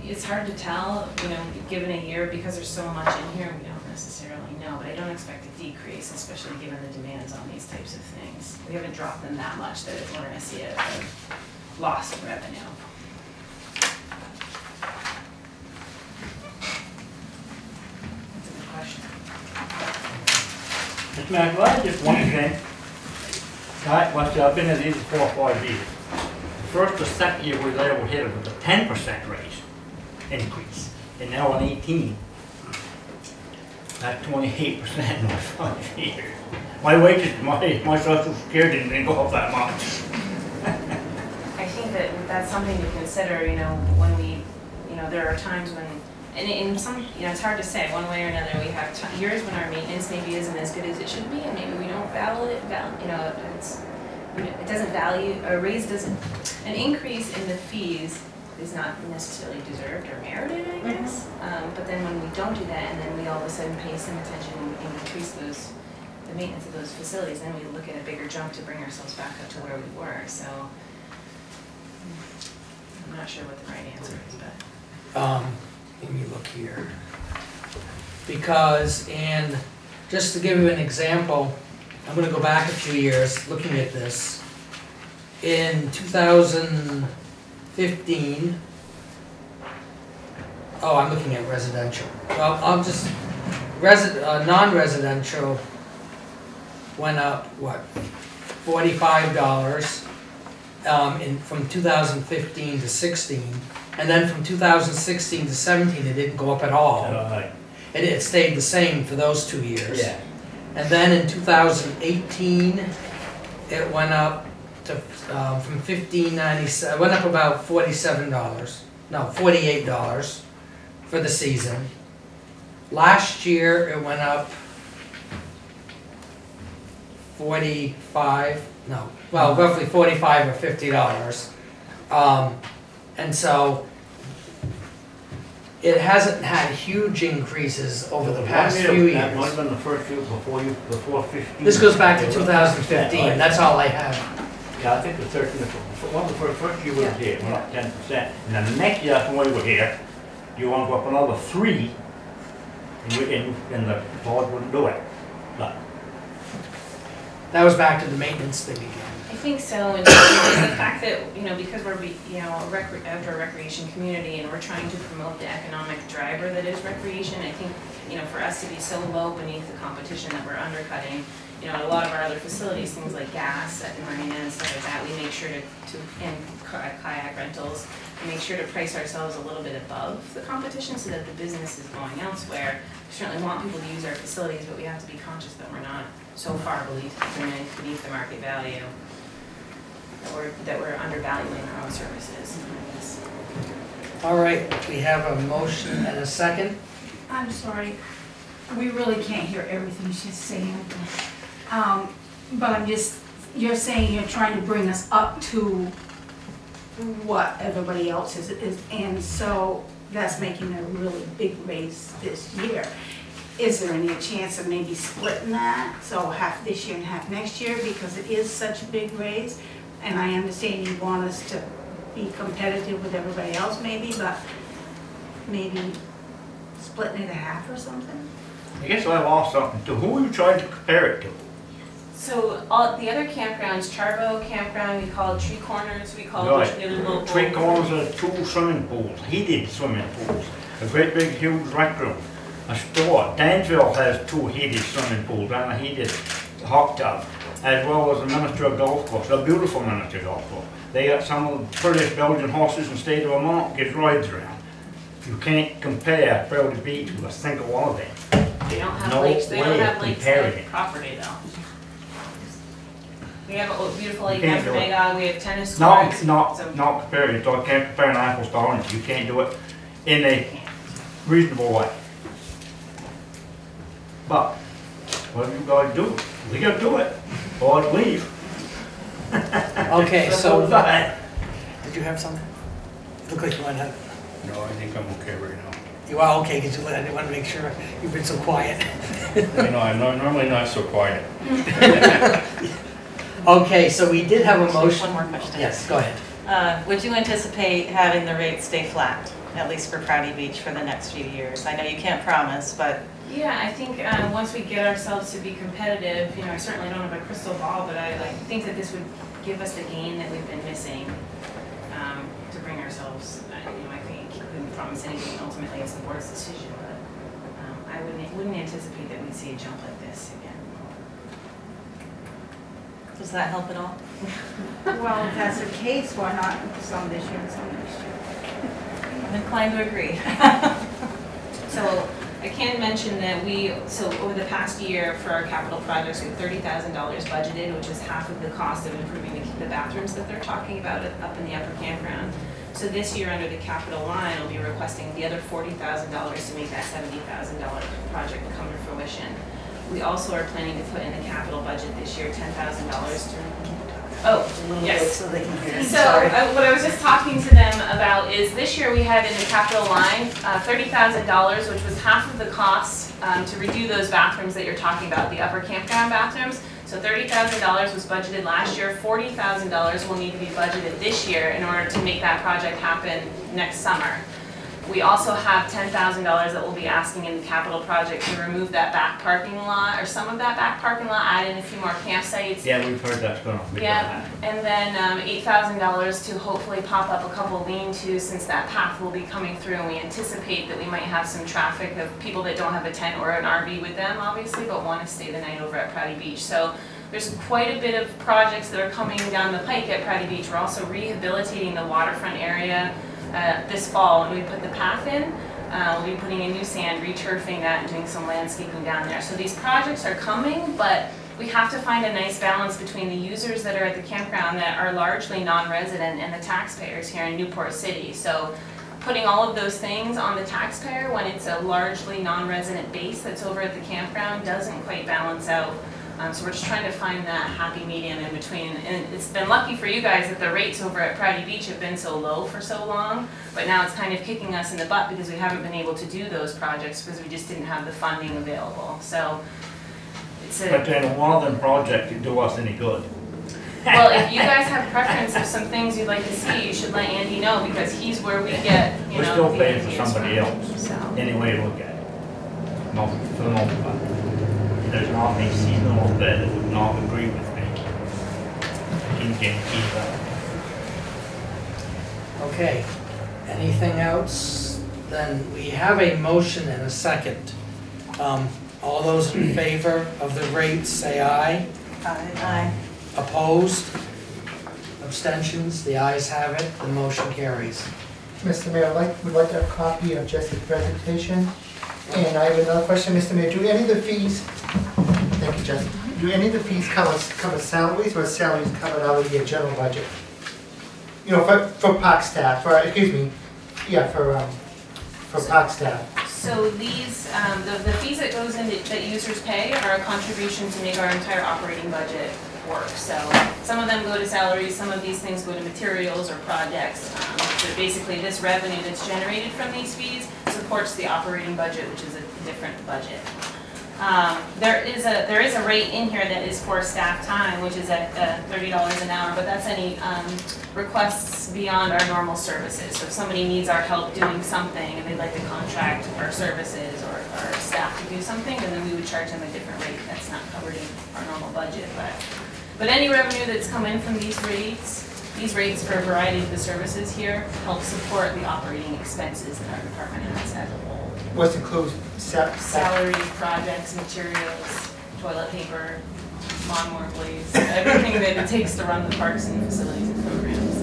Speaker 8: it's hard to tell, you know, given a year, because there's so much in here, we don't necessarily know. But I don't expect a decrease, especially given the demands on these types of things. We haven't dropped them that much that we're going to see a loss of revenue. That's a good question.
Speaker 3: Mr. McElroy, just one thing. I've been at these for 4 or 5 years. The first or second year we were there, we hit it with a 10% raise increase, and now on 18. That's 28% in 5 years. My wages, my social security didn't go up that much.
Speaker 8: that's something to consider, you know, when we, you know, there are times when, and in some, you know, it's hard to say, one way or another, we have years when our maintenance maybe isn't as good as it should be, and maybe we don't you know, it doesn't value, an increase in the fees is not necessarily deserved or merited, I guess. But then when we don't do that, and then we all of a sudden pay some attention and increase the maintenance of those facilities, then we look at a bigger jump to bring ourselves back up to where we were, so. I'm not sure what the right answer is, but.
Speaker 1: Let me look here. Because just to give you an example, I'm gonna go back a few years looking at this. In 2015, I'm looking at residential. Well, I'll just, non-residential went up, what, $45 from 2015 to 16. And then from 2016 to 17, it didn't go up at all. It stayed the same for those 2 years.
Speaker 3: Yeah.
Speaker 1: And then in 2018, it went up to from $15.97. It went up about $48 for the season. Last year, it went up roughly $45 or $50. And so it hasn't had huge increases over the past few years.
Speaker 3: That might have been the first year before 15.
Speaker 1: This goes back to 2015, that's all I have.
Speaker 3: Yeah, I think the 13, well, the first year we were here, went up 10%. And then the next year, when we were here, you want to go up another 3, and the board wouldn't do it. But
Speaker 1: That was back to the maintenance thing again.
Speaker 8: I think so, and the fact that, you know, because we're, you know, outdoor recreation community and we're trying to promote the economic driver that is recreation, I think, you know, for us to be so low beneath the competition that we're undercutting, you know, at a lot of our other facilities, things like gas at the marina and stuff like that, we make sure and kayak rentals, we make sure to price ourselves a little bit above the competition so that the business is going elsewhere. We certainly want people to use our facilities, but we have to be conscious that we're not so far beneath the market value, that we're undervaluing our own services, I guess.
Speaker 1: All right, we have a motion and a second.
Speaker 11: I'm sorry, we really can't hear everything she's saying. But you're saying you're trying to bring us up to what everybody else is, and so that's making a really big raise this year. Is there any chance of maybe splitting that, so half this year and half next year, because it is such a big raise? And I understand you want us to be competitive with everybody else maybe, but maybe splitting it in half or something?
Speaker 3: I guess I lost something. To who are you trying to compare it to?
Speaker 8: So all the other campgrounds, Charbo Campground, we call it Tree Corners, we call it the local.
Speaker 3: Tree Corners are 2 swimming pools, heated swimming pools, a great big huge rec room, a store. Danville has 2 heated swimming pools and a heated hot tub, as well as a miniature golf course, a beautiful miniature golf course. They got some of the prettiest Belgian horses in the state of Vermont, gives rides around. You can't compare Prairie Beach with a single one of them.
Speaker 8: They don't have
Speaker 3: No
Speaker 8: lakes, they don't
Speaker 3: way
Speaker 8: have
Speaker 3: of
Speaker 8: lakes
Speaker 3: comparing
Speaker 8: like
Speaker 3: it.
Speaker 8: property though. We have a beautiful lake
Speaker 3: You can't
Speaker 8: after
Speaker 3: do it.
Speaker 8: Magog, we have tennis
Speaker 3: Not
Speaker 8: courts. so-
Speaker 3: comparing it, I can't compare an apples to oranges. You can't do it in a reasonable way. But, what do you guys do? We gotta do it, or I'd leave.
Speaker 1: Okay, so,
Speaker 3: Simple as that.
Speaker 1: did you have something? Look like you want to.
Speaker 10: No, I think I'm okay right now.
Speaker 1: You are okay, because I didn't want to make sure you've been so quiet.
Speaker 10: You know, I'm normally not so quiet.
Speaker 1: Okay, so we did have a
Speaker 9: Actually,
Speaker 1: motion.
Speaker 9: one more question.
Speaker 1: Yes, go ahead.
Speaker 9: Would you anticipate having the rates stay flat, at least for Prouty Beach, for the next few years? I know you can't promise, but
Speaker 8: Yeah, I think once we get ourselves to be competitive, you know, I certainly don't have a crystal ball, but I think that this would give us the gain that we've been missing to bring ourselves, you know, I think, I couldn't promise anything, ultimately it's the board's decision, but I wouldn't anticipate that we'd see a jump like this again.
Speaker 9: does that help at all?
Speaker 11: Well, if that's the case, why not some this year and some next year?
Speaker 9: I'm inclined to agree.
Speaker 8: So I can mention that so over the past year for our capital projects, we have $30,000 budgeted, which is half of the cost of improving the bathrooms that they're talking about up in the upper campground. So this year under the capital line, we'll be requesting the other $40,000 to make that $70,000 project come to fruition. We also are planning to put in the capital budget this year $10,000 to. Oh, yes.
Speaker 6: So they can hear.
Speaker 8: So what I was just talking to them about is this year we had in the capital line $30,000, which was half of the cost to redo those bathrooms that you're talking about, the upper campground bathrooms. So $30,000 was budgeted last year. $40,000 will need to be budgeted this year in order to make that project happen next summer. We also have $10,000 that we'll be asking in the capital project to remove that back parking lot, or some of that back parking lot, add in a few more campsites.
Speaker 3: Yeah, we've heard that's going to be.
Speaker 8: Yeah, and then $8,000 to hopefully pop up a couple lean-tos, since that path will be coming through, and we anticipate that we might have some traffic of people that don't have a tent or an RV with them, obviously, but want to stay the night over at Prouty Beach. So there's quite a bit of projects that are coming down the pike at Prouty Beach. We're also rehabilitating the waterfront area this fall, when we put the path in. We'll be putting in new sand, returfing that, and doing some landscaping down there. So these projects are coming, but we have to find a nice balance between the users that are at the campground that are largely non-resident and the taxpayers here in Newport City. So putting all of those things on the taxpayer when it's a largely non-resident base that's over at the campground doesn't quite balance out. So we're just trying to find that happy medium in between. And it's been lucky for you guys that the rates over at Prouty Beach have been so low for so long, but now it's kind of kicking us in the butt because we haven't been able to do those projects because we just didn't have the funding available. So it's a...
Speaker 3: But then one of them projects didn't do us any good.
Speaker 8: Well, if you guys have preference of some things you'd like to see, you should let Andy know, because he's where we get, you
Speaker 3: We're
Speaker 8: know,
Speaker 3: still
Speaker 8: the
Speaker 3: paying for
Speaker 8: ideas
Speaker 3: somebody
Speaker 8: from.
Speaker 3: else,
Speaker 8: So.
Speaker 3: any way you look at it. Not for the most part. There's not a seasonal there that would not agree with me. I can guarantee that.
Speaker 1: Okay, anything else? Then we have a motion and a second. All those in favor of the rates, say aye.
Speaker 6: Aye.
Speaker 1: Opposed? Abstentions? The ayes have it, the motion carries.
Speaker 4: Mr. Mayor, would like a copy of Jesse's presentation. And I have another question, Mr. Mayor. Do any of the fees, thank you, Jesse, do any of the fees cover salaries, or salaries covered out of your general budget? You know, for park staff, for park staff.
Speaker 8: So these, the fees that goes in that users pay are a contribution to make our entire operating budget work. So some of them go to salaries, some of these things go to materials or projects. So basically this revenue that's generated from these fees supports the operating budget, which is a different budget. There is a rate in here that is for staff time, which is at $30 an hour, but that's any requests beyond our normal services. So if somebody needs our help doing something and they'd like to contract our services or our staff to do something, and then we would charge them a different rate that's not covered in our normal budget. But any revenue that's come in from these rates for a variety of the services here help support the operating expenses that our department has as a whole.
Speaker 4: What's included?
Speaker 8: Salary, projects, materials, toilet paper, lawnmower blades, everything that it takes to run the parks and facilities and programs.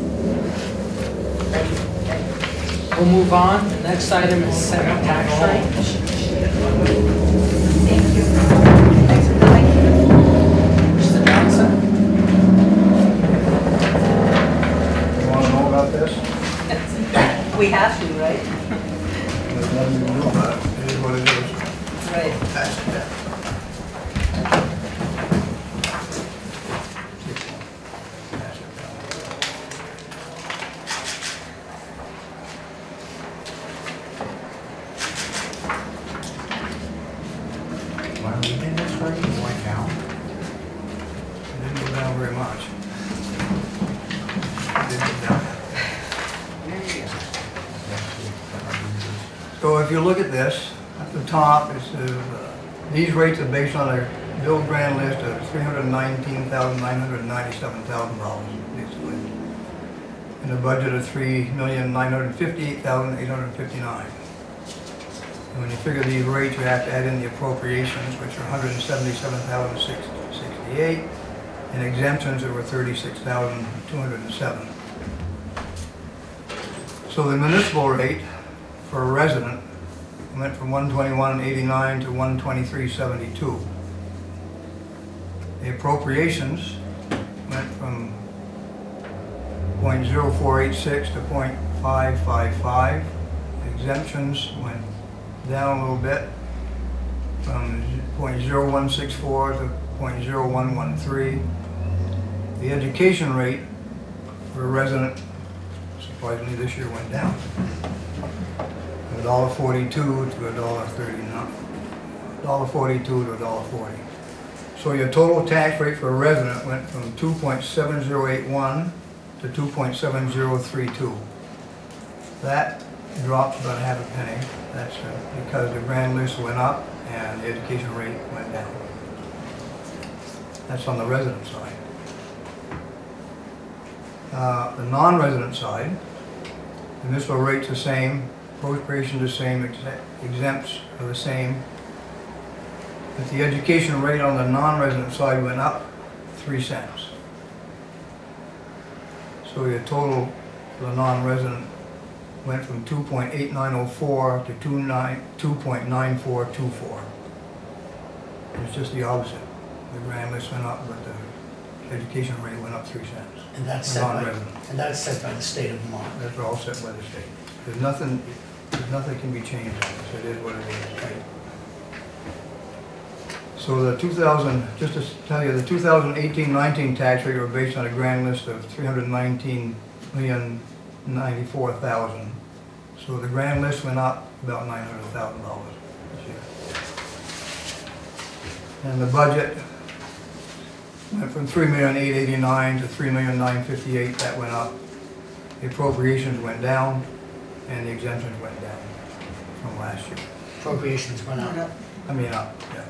Speaker 1: We'll move on. The next item is setting tax rate.
Speaker 6: Thank you.
Speaker 1: Mr. Johnson?
Speaker 10: You want to know about this?
Speaker 6: We have to, right?
Speaker 10: There's nothing you can do about it. It is what it is.
Speaker 6: Right.
Speaker 10: When we did this rate, it went down. It didn't go down very much. It didn't go down. So if you look at this, at the top, it says, these rates are based on a bill grant list of $319,997,000, basically. And a budget of $3,958,859. And when you figure these rates, you have to add in the appropriations, which are $177,668, and exemptions that were $36,207. So the municipal rate for a resident
Speaker 12: went from 121.89 to 123.72. The appropriations went from .0486 to .555. Exemptions went down a little bit from .0164 to .0113. The education rate for a resident, surprisingly this year, went down. $1.42 to $1.39, $1.42 to $1.40. So your total tax rate for a resident went from 2.7081 to 2.7032. That dropped about half a penny. That's because the grand list went up and the education rate went down. That's on the resident side. The non-resident side, the municipal rate's the same, appropriation the same, exempts are the same. But the education rate on the non-resident side went up 3 cents. So your total for the non-resident went from 2.8904 to 2.9424. It's just the opposite. The grand list went up, but the education rate went up 3 cents.
Speaker 1: And that's
Speaker 12: for
Speaker 1: set by,
Speaker 12: non-resident.
Speaker 1: and that's set by the state of Vermont.
Speaker 12: That's all set by the state. There's nothing can be changed on this. It is what it is.
Speaker 1: Right.
Speaker 12: So the 2000, just to tell you, the 2018-19 tax rate were based on a grand list of 319,094,000. So the grand list went up about $900,000 this year. And the budget went from $3,889,000 to $3,958,000. That went up. The appropriations went down, and the exemptions went down from last year.
Speaker 1: Appropriations went up.
Speaker 12: I mean up, yeah.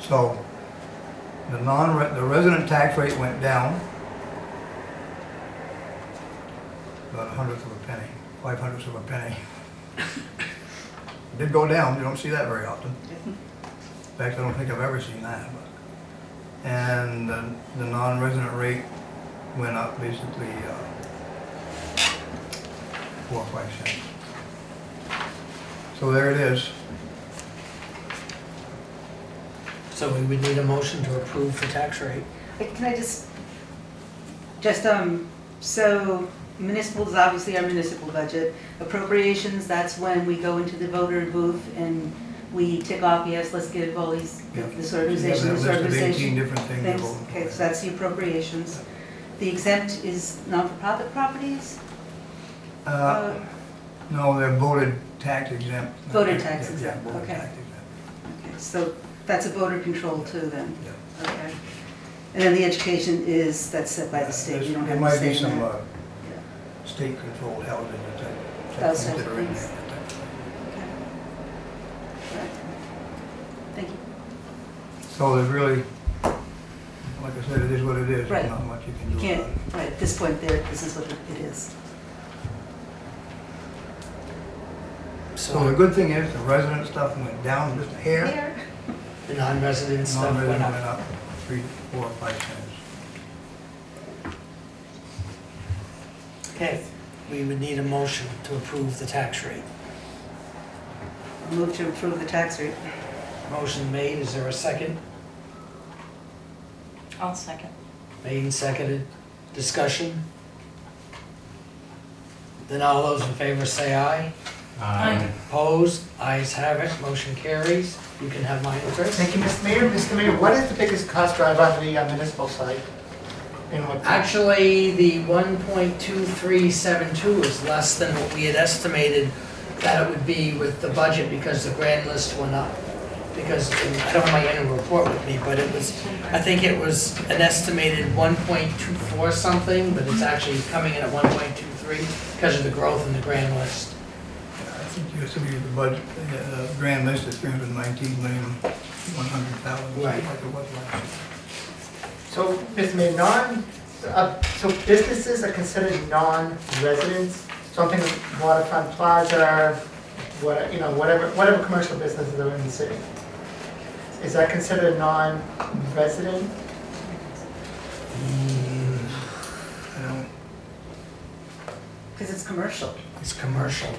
Speaker 12: So the resident tax rate went down about 1/100 of a penny, 5/100 of a penny. It did go down. You don't see that very often. In fact, I don't think I've ever seen that. But. And the non-resident rate went up basically 4 or 5 cents. So there it is.
Speaker 1: So we would need a motion to approve the tax rate.
Speaker 6: Can I so municipal is obviously our municipal budget. Appropriations, that's when we go into the voter booth and we tick off, yes, let's give all these, this organization, this organization.
Speaker 12: 18 different things.
Speaker 6: Okay, so that's the appropriations. The exempt is non-for-profit properties?
Speaker 12: No, they're voted tax exempt.
Speaker 6: Voter tax exempt,
Speaker 12: voter
Speaker 6: okay.
Speaker 12: tax exempt.
Speaker 6: Okay, so that's a voter control too then?
Speaker 12: Yeah.
Speaker 6: Okay. And then the education is, that's set by the state, you don't have to
Speaker 12: There
Speaker 6: say
Speaker 12: might be some
Speaker 6: that.
Speaker 12: state-controlled housing that
Speaker 6: Those
Speaker 12: that
Speaker 6: types of
Speaker 12: are in
Speaker 6: things.
Speaker 12: there.
Speaker 6: Okay. Right. Thank you.
Speaker 12: So there's really, like I said, it is what it is.
Speaker 6: Right.
Speaker 12: There's not much you can
Speaker 6: You
Speaker 12: do
Speaker 6: can't,
Speaker 12: about it.
Speaker 6: right, at this point there, this is what it is.
Speaker 12: So the good thing is, the resident stuff went down just a hair.
Speaker 1: The non-resident stuff went
Speaker 12: Non-resident went
Speaker 1: up.
Speaker 12: up 3, 4, 5 cents.
Speaker 1: Okay, we would need a motion to approve the tax rate.
Speaker 6: Move to approve the tax rate.
Speaker 1: Motion made, is there a second?
Speaker 9: I'll second.
Speaker 1: Made and seconded. Discussion? Then all those in favor say aye.
Speaker 9: Aye.
Speaker 1: Opposed? Ayes have it, motion carries. You can have mine, Chris.
Speaker 4: Thank you, Mr. Mayor. Mr. Mayor, what is the biggest cost driver on the municipal side? And what-
Speaker 1: Actually, the 1.2372 is less than what we had estimated that it would be with the budget because the grand list went up. Because, I don't have my annual report with me, but it was, I think it was an estimated 1.24 something, but it's actually coming in at 1.23 because of the growth in the grand list.
Speaker 12: I think you estimated the budget, the grand list is 319,100,000.
Speaker 1: Right.
Speaker 12: Like it was last year.
Speaker 4: So, Mr. Mayor, so businesses are considered non-residents? Something like waterfront plaza, whatever commercial businesses are in the city. Is that considered non-resident?
Speaker 12: I don't,
Speaker 6: Because it's commercial,
Speaker 1: It's commercial.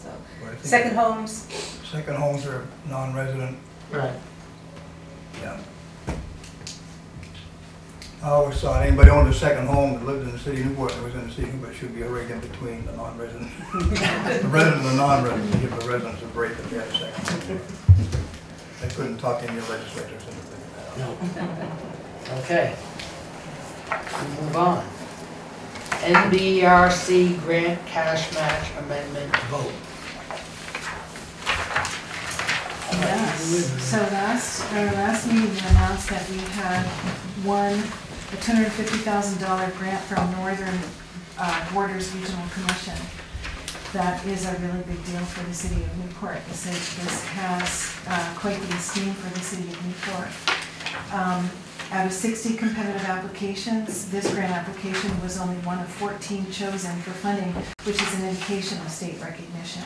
Speaker 6: so.
Speaker 12: But I think
Speaker 6: Second homes,
Speaker 12: Second homes are non-resident,
Speaker 4: Right.
Speaker 12: yeah. I always thought anybody owned a second home that lived in the city of Newport, and was in the city of Newport, should be a rate in between the non-resident. The resident and the non-resident, to give the residents a break if they had a second home. They couldn't talk any of your legislators into thinking that out.
Speaker 1: No. Okay. We move on. NBRC grant cash match amendment vote.
Speaker 2: Yes, so our last meeting, we announced that we had won a $250,000 grant from Northern Borders Regional Commission. That is a really big deal for the city of Newport. This has quite the esteem for the city of Newport. Out of 60 competitive applications, this grant application was only one of 14 chosen for funding, which is an indication of state recognition.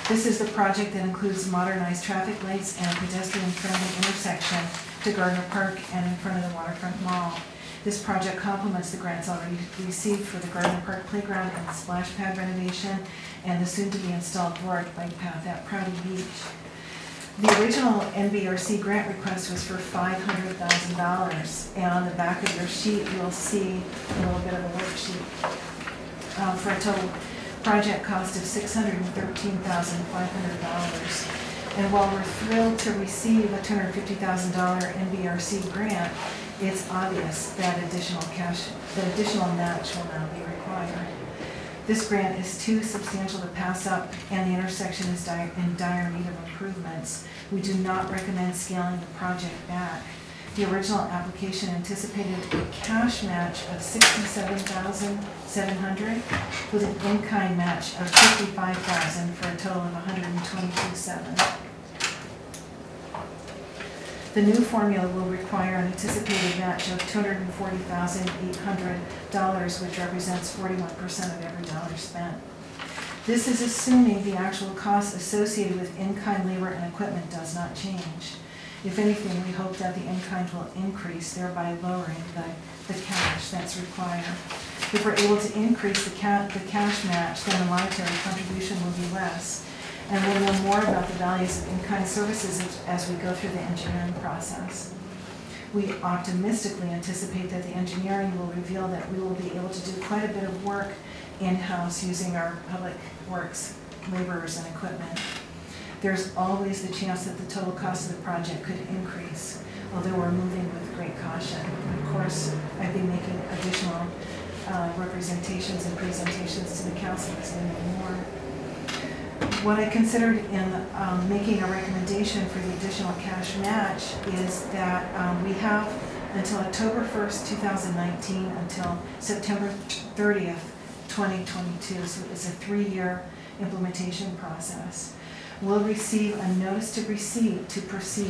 Speaker 2: This is the project that includes modernized traffic lights and a pedestrian-friendly intersection to Gardner Park and in front of the Waterfront Mall. This project complements the grants already received for the Gardner Park Playground and the splash pad renovation and the soon-to-be-installed Warwick Bike Path at Prouty Beach. The original NBRC grant request was for $500,000, and on the back of your sheet you'll see a little bit of a worksheet for a total project cost of $613,500. And while we're thrilled to receive a $250,000 NBRC grant, it's obvious that additional match will now be required. This grant is too substantial to pass up, and the intersection is in dire need of improvements. We do not recommend scaling the project back. The original application anticipated a cash match of $67,700 with an in-kind match of $55,000 for a total of $122,700. The new formula will require an anticipated match of $240,800, which represents 41% of every dollar spent. This is assuming the actual cost associated with in-kind labor and equipment does not change. If anything, we hope that the in-kind will increase, thereby lowering the cash that's required. If we're able to increase the cash match, then the monetary contribution will be less. And we'll know more about the values of in-kind services as we go through the engineering process. We optimistically anticipate that the engineering will reveal that we will be able to do quite a bit of work in-house using our public works laborers and equipment. There's always the chance that the total cost of the project could increase, although we're moving with great caution. Of course, I've been making additional representations and presentations to the council as we know more. What I considered in making a recommendation for the additional cash match is that we have until October 1st, 2019 until September 30th, 2022. So it's a 3-year implementation process. We'll receive a notice to proceed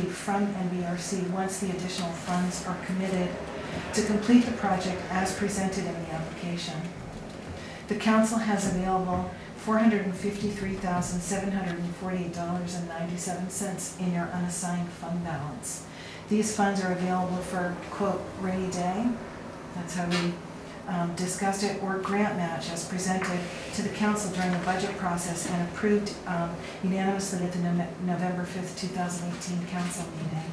Speaker 2: from NBRC once the additional funds are committed to complete the project as presented in the application. The council has available $453,748.97 in your unassigned fund balance. These funds are available for, quote, rainy day, that's how we discussed it, or grant match as presented to the council during the budget process and approved unanimously at the November 5th, 2018 council meeting.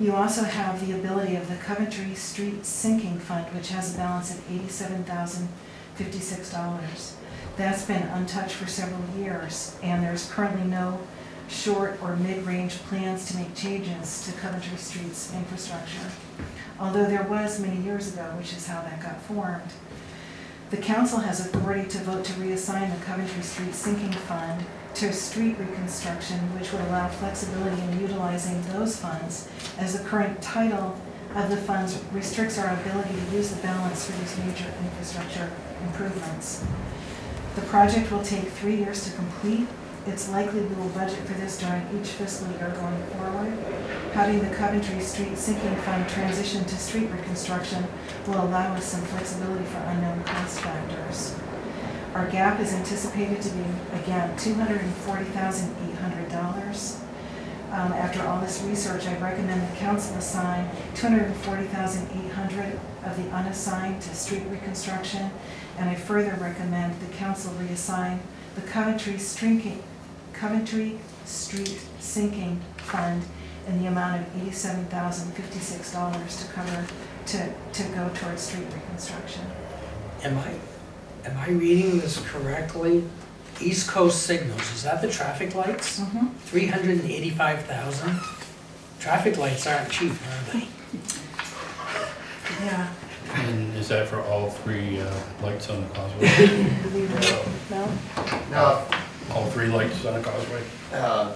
Speaker 2: You also have the ability of the Coventry Street Sinking Fund, which has a balance of $87,056. That's been untouched for several years, and there's currently no short or mid-range plans to make changes to Coventry Street's infrastructure, although there was many years ago, which is how that got formed. The council has authority to vote to reassign the Coventry Street Sinking Fund to street reconstruction, which would allow flexibility in utilizing those funds, as the current title of the funds restricts our ability to use the balance for these major infrastructure improvements. The project will take 3 years to complete. It's likely we will budget for this during each fiscal year going forward. Having the Coventry Street Sinking Fund transition to street reconstruction will allow us some flexibility for unknown cost factors. Our gap is anticipated to be, again, $240,800. After all this research, I recommend the council assign $240,800 of the unassigned to street reconstruction And I further recommend the council reassign the Coventry Street Sinking Fund in the amount of $87,056 to go towards street reconstruction.
Speaker 1: Am I reading this correctly? East Coast signals, is that the traffic lights?
Speaker 2: Mm-hmm.
Speaker 1: 385,000? Traffic lights aren't cheap, are they?
Speaker 2: Yeah.
Speaker 13: And is that for all three lights on the causeway?
Speaker 2: No?
Speaker 14: No,
Speaker 13: All three lights on the causeway?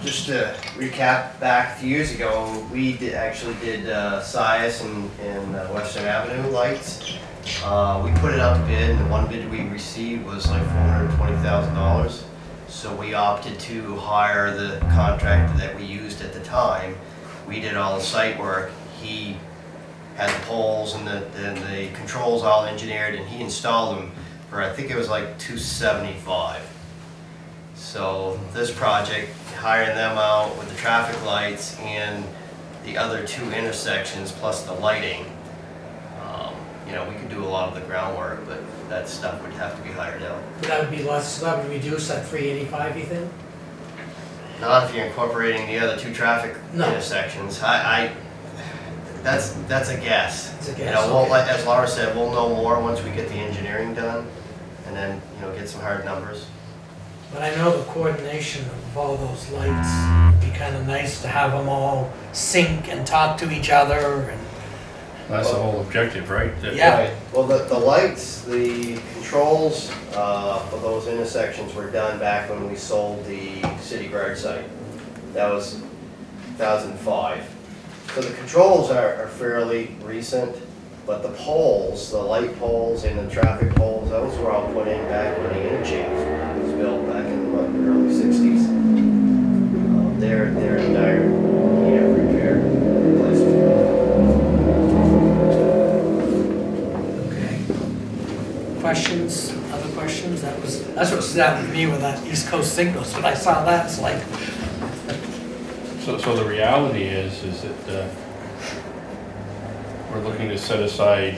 Speaker 14: just to recap, back a few years ago, we actually did Sias and Western Avenue lights. We put it out to bid, and the one bid we received was like $420,000. So we opted to hire the contractor that we used at the time. We did all the site work. He had the poles and the controls all engineered, and he installed them for, I think it was like $275. So this project, hiring them out with the traffic lights and the other two intersections plus the lighting, you know, we could do a lot of the groundwork, but that stuff would have to be hired out.
Speaker 1: But that would be less, so that would reduce that 385, you think?
Speaker 14: Not if you're incorporating the other two traffic intersections. That's a guess.
Speaker 1: It's a
Speaker 14: You
Speaker 1: guess,
Speaker 14: know, we'll,
Speaker 1: okay.
Speaker 14: like, as Laura said, we'll know more once we get the engineering done, and then, you know, get some hard numbers.
Speaker 1: But I know the coordination of all those lights would be kind of nice to have them all sync and talk to each other and.
Speaker 13: That's the whole objective, right?
Speaker 1: Yeah.
Speaker 14: Right. Well, the lights, the controls for those intersections were done back when we sold the City Guard site. That was 2005. So the controls are fairly recent, but the poles, the light poles and the traffic poles, those were all put in back when the interchange was built back in the early 60s. They're in dire need of repair, replacement.
Speaker 1: Okay. Questions, other questions? That's what stood out with me with that East Coast signals. When I saw that, it's like,
Speaker 13: So the reality is that we're looking to set aside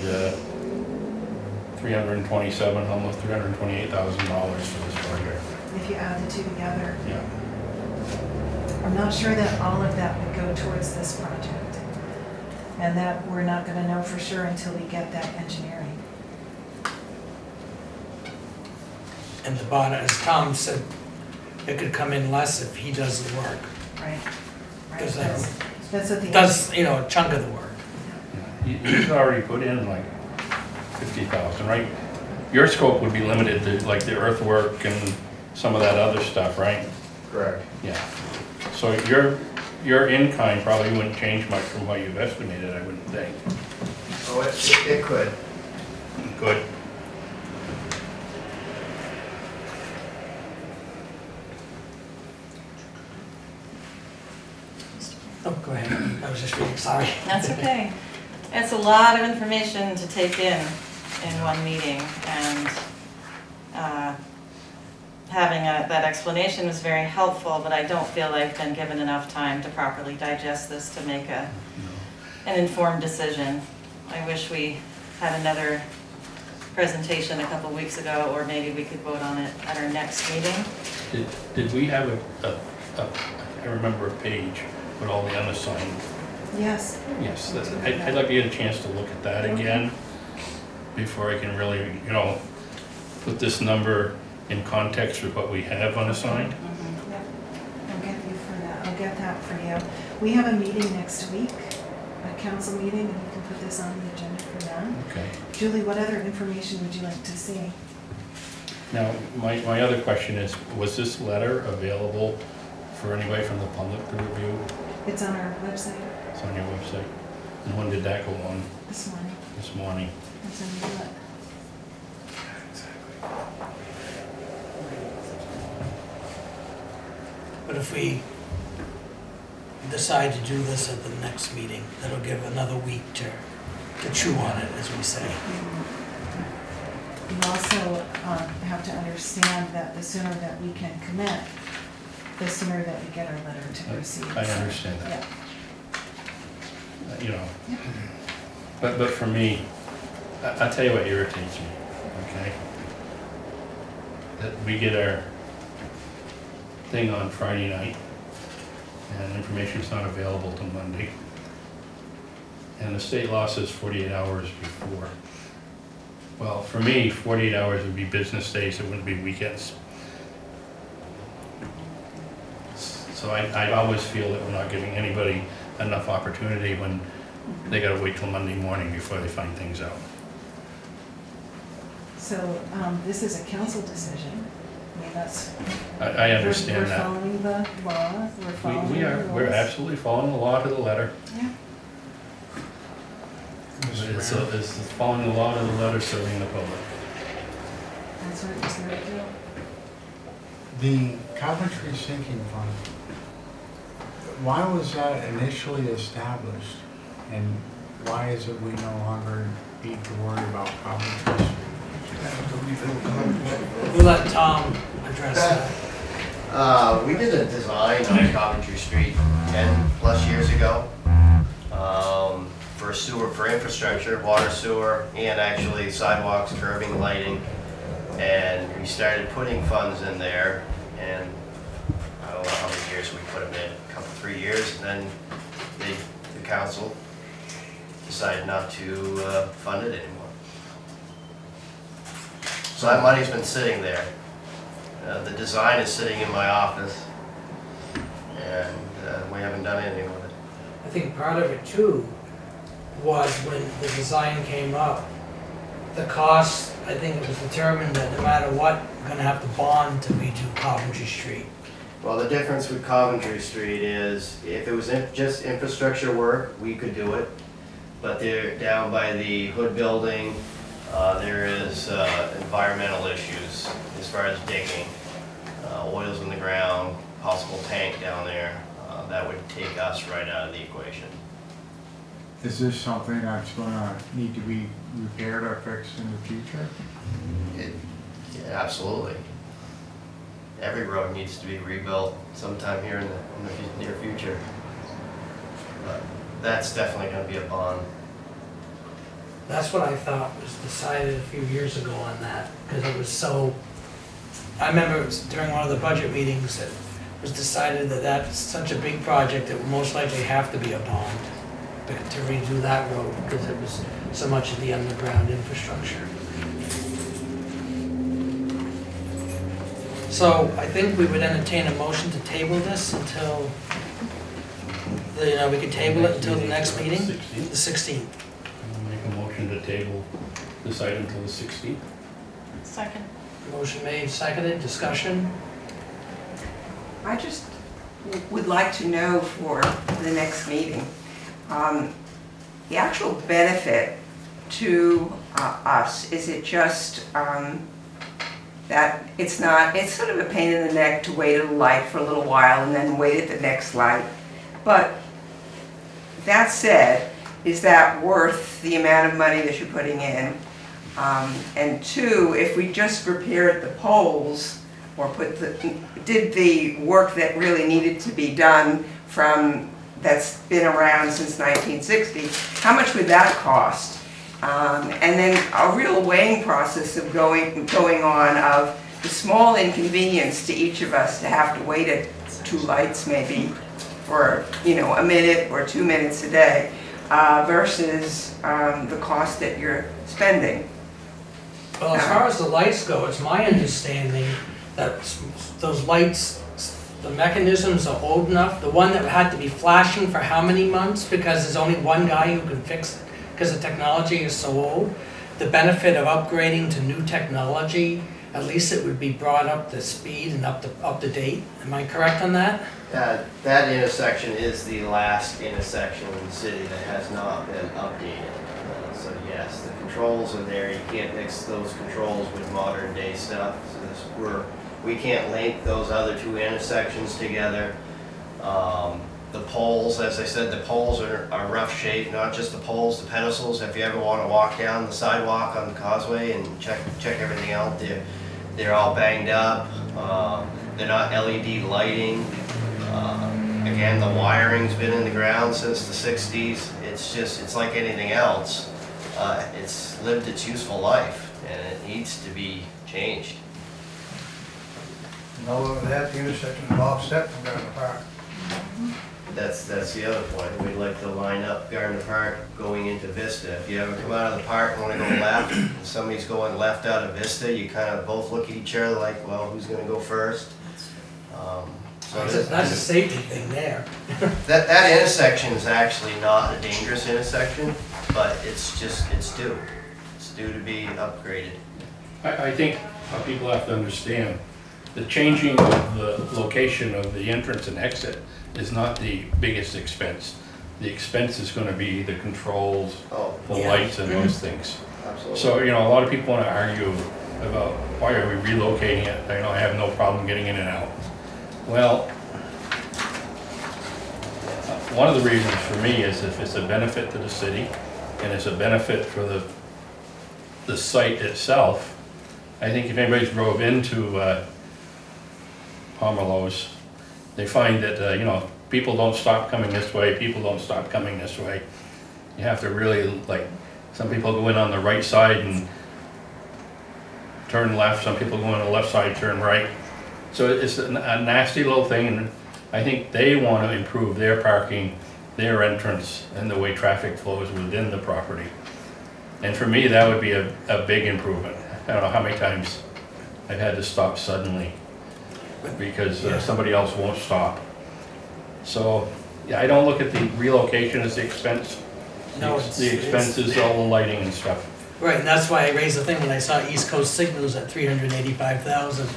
Speaker 13: $327, almost $328,000 for this project.
Speaker 2: If you add the two together.
Speaker 13: Yeah.
Speaker 2: I'm not sure that all of that would go towards this project. And that we're not going to know for sure until we get that engineering.
Speaker 1: and the bottom, as Tom said, it could come in less if he does the work.
Speaker 2: Right.
Speaker 1: Because
Speaker 2: That's what the.
Speaker 1: does, you know, a chunk of the work.
Speaker 13: He's already put in like 50,000, right? Your scope would be limited to like the earthwork and some of that other stuff, right?
Speaker 14: Correct.
Speaker 13: Yeah. So your in-kind probably wouldn't change much from what you've estimated, I wouldn't think.
Speaker 14: Oh, it could.
Speaker 13: Good.
Speaker 1: Oh, go ahead. I was just reading, sorry.
Speaker 9: That's okay. It's a lot of information to take in one meeting, and having that explanation was very helpful, but I don't feel I've been given enough time to properly digest this to make an informed decision. I wish we had another presentation a couple weeks ago, or maybe we could vote on it at our next meeting.
Speaker 13: Did we have I remember a page with all the unassigned?
Speaker 2: Yes.
Speaker 13: Yes, I'd like to get a chance to look at that again before I can really, you know, put this number in context with what we have unassigned.
Speaker 2: Yep. I'll get you for that. I'll get that for you. We have a meeting next week, a council meeting, and we can put this on the agenda for that.
Speaker 13: Okay.
Speaker 2: Julie, what other information would you like to see?
Speaker 13: Now, my other question is, was this letter available for anybody from the public to review?
Speaker 2: It's on our website
Speaker 13: It's on your website. And when did that go on?
Speaker 2: this morning.
Speaker 13: This morning.
Speaker 2: It's in the book.
Speaker 1: But if we decide to do this at the next meeting, that'll give another week to chew on it, as we say.
Speaker 2: You also have to understand that the sooner that we can commit, the sooner that we get our letter to proceed.
Speaker 13: I understand that.
Speaker 2: Yeah.
Speaker 13: You know,
Speaker 2: Yeah.
Speaker 13: but for me, I'll tell you what irritates me, okay? that we get our thing on Friday night, and information's not available till Monday. And the state law says 48 hours before. Well, for me, 48 hours would be business days, it wouldn't be weekends. So I always feel that we're not giving anybody enough opportunity when they gotta wait till Monday morning before they find things out.
Speaker 2: So this is a council decision. I mean, that's.
Speaker 13: I understand
Speaker 2: We're
Speaker 13: that.
Speaker 2: following the law, we're following the rules.
Speaker 13: We're absolutely following the law to the letter.
Speaker 2: Yeah.
Speaker 13: It's following the law to the letter, serving the public.
Speaker 2: That's what it's there to do.
Speaker 10: The Coventry Sinking Fund, why was that initially established? And why is it we no longer need to worry about Coventry Street?
Speaker 1: We'll let Tom address that.
Speaker 14: We did a design on Coventry Street 10 plus years ago for sewer, for infrastructure, water, sewer, and actually sidewalks, curbing, lighting. And we started putting funds in there, and I don't know how many years we put them in, a couple, 3 years, and then the council decided not to fund it anymore. So that money's been sitting there. The design is sitting in my office, and we haven't done anything with it.
Speaker 1: I think part of it too was when the design came up, the cost, I think it was determined that no matter what, we're gonna have to bond to redo Coventry Street.
Speaker 14: Well, the difference with Coventry Street is if it was just infrastructure work, we could do it. But they're down by the Hood building, there is environmental issues as far as digging, oils in the ground, possible tank down there. That would take us right out of the equation.
Speaker 10: Is this something that's gonna need to be repaired or fixed in the future?
Speaker 14: Yeah, absolutely. Every road needs to be rebuilt sometime here in the near future. But that's definitely going to be a bond.
Speaker 1: That's what I thought was decided a few years ago on that, because it was so, I remember it was during one of the budget meetings that it was decided that that's such a big project that would most likely have to be a bond to redo that road, because it was so much of the underground infrastructure. So I think we would entertain a motion to table this until, we could table it until the next meeting? The 16th.
Speaker 13: Make a motion to table this item until the 16th.
Speaker 9: Second.
Speaker 1: Motion made, seconded, discussion?
Speaker 5: I just would like to know for the next meeting, the actual benefit to us, is it just that it's sort of a pain in the neck to wait at a light for a little while and then wait at the next light. But that said, is that worth the amount of money that you're putting in? And two, if we just repaired the poles or did the work that really needed to be done that's been around since 1960, how much would that cost? And then a real weighing process of going on of the small inconvenience to each of us to have to wait at 2 lights maybe for a minute or 2 minutes a day versus the cost that you're spending.
Speaker 1: Well, as far as the lights go, it's my understanding that those lights, the mechanisms are old enough. The one that had to be flashing for how many months because there's only one guy who can fix it because the technology is so old. The benefit of upgrading to new technology, at least it would be brought up to speed and up to date. Am I correct on that?
Speaker 14: That intersection is the last intersection in the city that has not been updated. So yes, the controls are there. You can't mix those controls with modern day stuff. So we can't link those other 2 intersections together. The poles, as I said, the poles are rough shape, not just the poles, the pedestals. If you ever want to walk down the sidewalk on the causeway and check everything out, they're all banged up. They're not LED lighting. Again, the wiring's been in the ground since the 60s. It's like anything else. It's lived its useful life and it needs to be changed.
Speaker 12: Other than that, the intersection is offset from Gardner Park.
Speaker 14: That's the other point. We'd like to line up Gardner Park going into Vista. If you ever come out of the park and want to go left, and somebody's going left out of Vista, you kind of both look at each other like, well, who's going to go first? So
Speaker 1: That's a safety thing there.
Speaker 14: that intersection is actually not a dangerous intersection, but it's due. It's due to be upgraded.
Speaker 13: I think people have to understand, the changing of the location of the entrance and exit is not the biggest expense. The expense is going to be the controls, the lights and those things.
Speaker 14: Absolutely.
Speaker 13: So, you know, a lot of people want to argue about why are we relocating it? I know I have no problem getting in and out. Well, one of the reasons for me is if it's a benefit to the city and it's a benefit for the site itself. I think if anybody's drove into Pomeroy's, they find that, you know, people don't stop coming this way, people don't stop coming this way. You have to really, like, some people go in on the right side and turn left, some people go on the left side, turn right. So it's a nasty little thing, and I think they want to improve their parking, their entrance, and the way traffic flows within the property. And for me, that would be a big improvement. I don't know how many times I've had to stop suddenly because somebody else won't stop. So, yeah, I don't look at the relocation as the expense.
Speaker 1: No,
Speaker 13: the expense is all the lighting and stuff.
Speaker 1: Right, and that's why I raised the thing when I saw East Coast Signals at 385,000.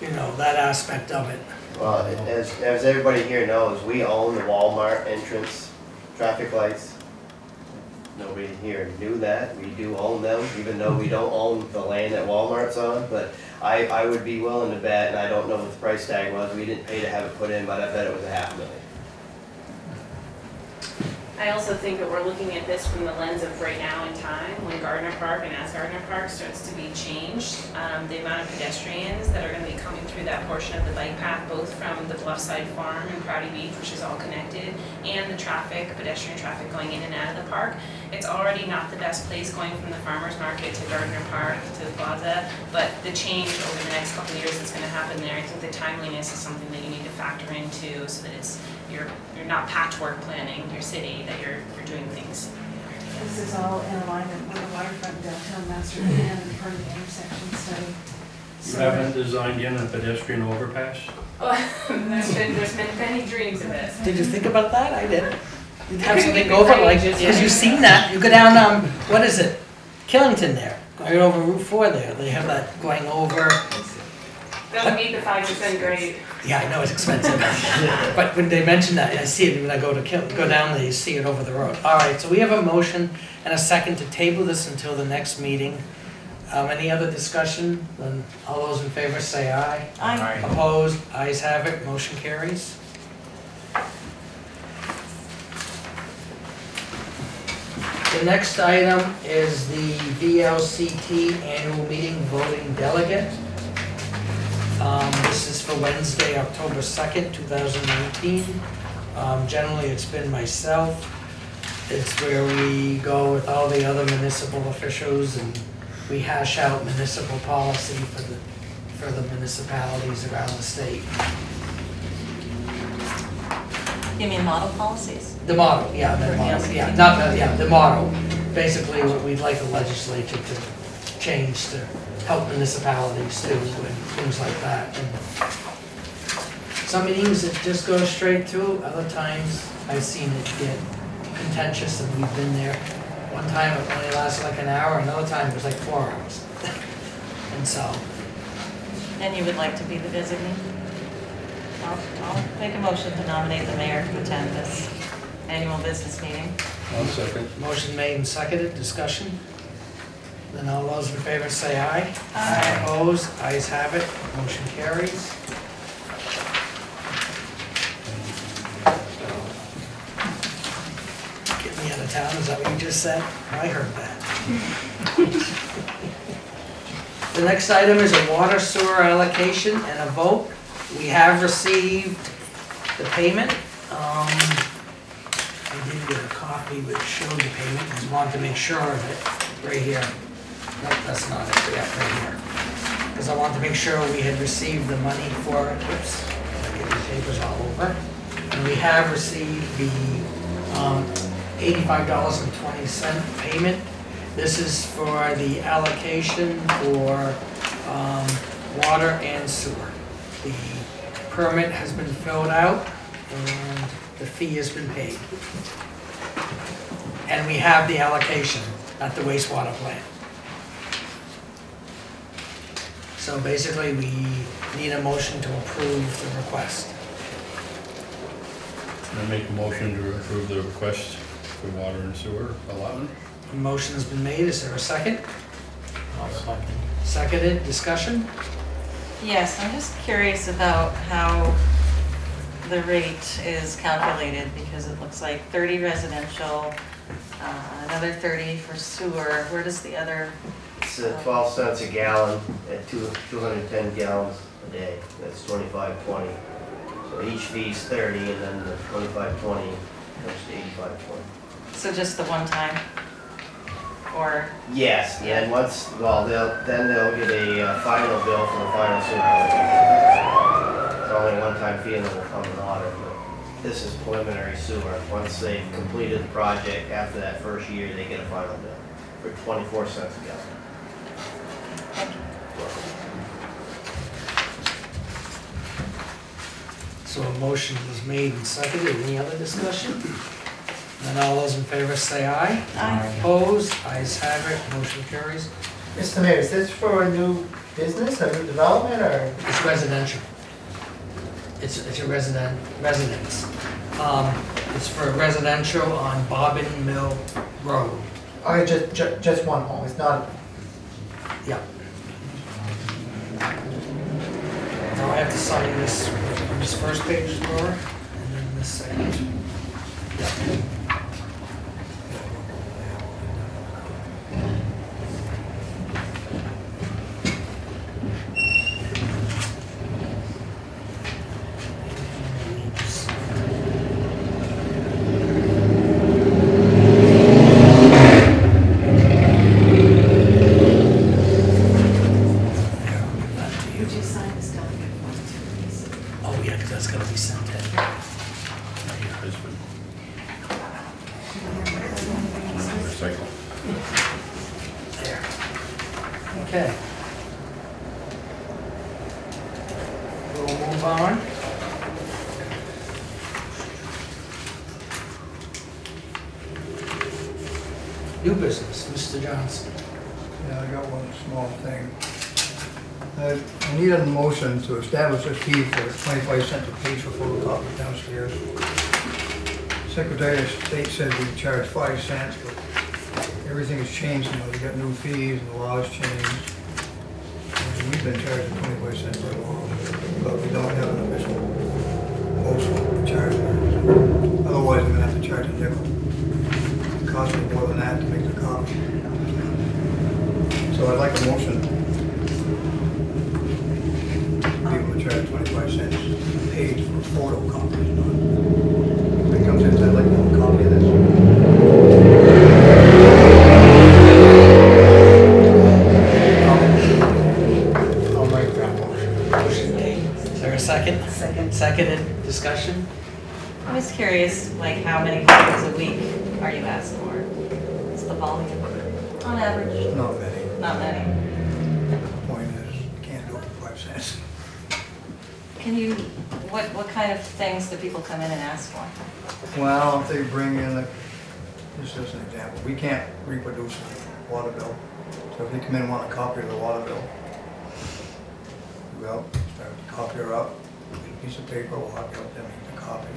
Speaker 1: You know, that aspect of it.
Speaker 14: Well, as everybody here knows, we own the Walmart entrance traffic lights. Nobody here knew that. We do own them, even though we don't own the land that Walmart's on. But I would be willing to bet, and I don't know what the price tag was. We didn't pay to have it put in, but I bet it was $500,000.
Speaker 8: I also think that we're looking at this from the lens of right now in time, when Gardner Park and as Gardner Park starts to be changed, the amount of pedestrians that are going to be coming through that portion of the bike path, both from the Bluffside Farm and Prouty Beach, which is all connected, and the traffic, pedestrian traffic going in and out of the park. It's already not the best place going from the farmer's market to Gardner Park to the plaza, but the change over the next couple of years that's going to happen there, I think the timeliness is something that you need to factor into so that it's you're not patchwork planning your city, that you're doing things.
Speaker 2: This is all in alignment with the waterfront downtown master plan and part of the intersection study.
Speaker 13: You haven't designed in a pedestrian overpass?
Speaker 8: Oh, there's been many dreams of this.
Speaker 1: Did you think about that? I did. You'd have something over like this, because you've seen that. You go down, what is it? Killington there, going over Route 4 there. They have that going over.
Speaker 8: Doesn't meet the 5% grade.
Speaker 1: Yeah, I know it's expensive. But when they mention that, I see it when I go down there, you see it over the road. All right, so we have a motion and a second to table this until the next meeting. Any other discussion? Then all those in favor say aye.
Speaker 9: Aye.
Speaker 1: Opposed? Ayes have it. Motion carries. The next item is the VLCT annual meeting voting delegate. This is for Wednesday, October 2nd, 2019. Generally, it's been myself. It's where we go with all the other municipal officials and we hash out municipal policy for the municipalities around the state.
Speaker 9: You mean model policies?
Speaker 1: The model, yeah, the model, yeah, not the, yeah, the model. Basically, what we'd like the legislature to change to help municipalities too, and things like that. And some meetings it just goes straight through, other times I've seen it get contentious and we've been there. One time it only lasted like an hour, another time it was like 4 hours. And so.
Speaker 9: And you would like to be the designee? I'll make a motion to nominate the mayor to attend this annual business meeting.
Speaker 13: I'll second.
Speaker 1: Motion made and seconded, discussion. Then all those in favor say aye.
Speaker 9: Aye.
Speaker 1: Opposed, ayes have it, motion carries. Get me out of town, is that what you just said? I heard that. The next item is a water sewer allocation and a vote. We have received the payment. I did get a copy which showed the payment, because I wanted to make sure of it, right here. Nope, that's not it, yeah, right here. because I wanted to make sure we had received the money for it. Oops, I get the papers all over. And we have received the $85.20 payment. This is for the allocation for water and sewer. The permit has been filled out and the fee has been paid. And we have the allocation at the wastewater plant. So basically, we need a motion to approve the request.
Speaker 13: I make a motion to approve the request for water and sewer allotment.
Speaker 1: A motion has been made, is there a second?
Speaker 10: I'll second.
Speaker 1: Seconded, discussion?
Speaker 9: Yes, I'm just curious about how the rate is calculated, because it looks like 30 residential, another 30 for sewer. Where does the other?
Speaker 14: It's 12 cents a gallon at 210 gallons a day. That's 25.20. So each fee is 30, and then the 25.20 comes to 85.20.
Speaker 9: So just the one time? Or?
Speaker 14: Yes, and once, well, then they'll get a final bill for the final sewer allocation. It's only a one-time fee and it will come in water, but this is preliminary sewer. Once they've completed the project, after that first year, they get a final bill for 24 cents a gallon.
Speaker 1: So a motion was made and seconded, any other discussion? Then all those in favor say aye.
Speaker 9: Aye.
Speaker 1: Opposed, ayes have it, motion carries.
Speaker 4: Mr. Mayor, is this for a new business, a new development, or?
Speaker 1: It's residential. It's a residence. It's for residential on Bobbin Mill Road.
Speaker 4: Oh, just one home, it's not,
Speaker 1: Yeah. Now I have to sign this first page, Laura, and then this second. Yeah.
Speaker 2: Would you sign this delegate form too, please?
Speaker 1: Oh, yeah, because that's gonna be sent in.
Speaker 13: Recycle.
Speaker 1: There. Okay. We'll move on. New business, Mr. Johnson.
Speaker 12: Yeah, I got one small thing. I need a motion to establish a fee for 25 cents a piece for photocopies downstairs. Secretary of State said we charge 5 cents, but everything has changed now. We got new fees and the laws changed. And we've been charging 25 cents for a while, but we don't have an official motion to charge there. Otherwise, we're gonna have to charge a nickel. It costs me more than that to make the copy. So I'd like a motion. People to charge 25 cents a page for photocopies. If it comes in, I'd like to have a copy of this.
Speaker 4: I'll make that motion.
Speaker 1: Motion made. Is there a second?
Speaker 6: Second.
Speaker 1: Seconded, discussion?
Speaker 9: I'm just curious, like, how many copies a week are you asked for? What's the volume? On average?
Speaker 12: Not many.
Speaker 9: Not many.
Speaker 12: The point is, you can't do it for 5 cents.
Speaker 9: Can you, what kind of things do people come in and ask for?
Speaker 12: Well, if they bring in, just as an example, we can't reproduce a water bill. So if they come in and want a copy of the water bill, well, start the copier up, get a piece of paper, we'll have to help them make the copy.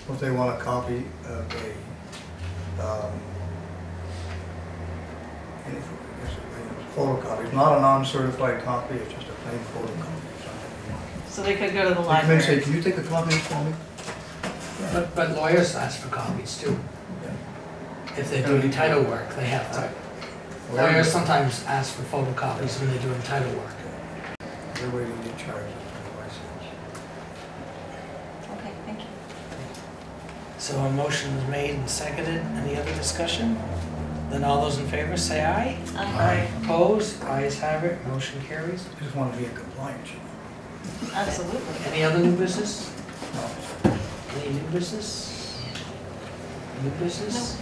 Speaker 12: If they want a copy of photocopy, it's not a non-certified copy, it's just a plain photocopy.
Speaker 9: So they could go to the
Speaker 12: They come in and say,
Speaker 9: library.
Speaker 12: can you take a copy of this for me?
Speaker 1: But lawyers ask for copies too. If they're doing title work, they have to. Lawyers sometimes ask for photocopies when they're doing title work.
Speaker 12: Everybody will get charged.
Speaker 9: Okay, thank you.
Speaker 1: So a motion was made and seconded. Any other discussion? Then all those in favor say aye.
Speaker 9: Aye.
Speaker 1: Opposed? Ayes have it, motion carries.
Speaker 12: I just want to be in compliance, you know.
Speaker 9: Absolutely.
Speaker 1: Any other new business?
Speaker 12: No.
Speaker 1: Any new business? New business?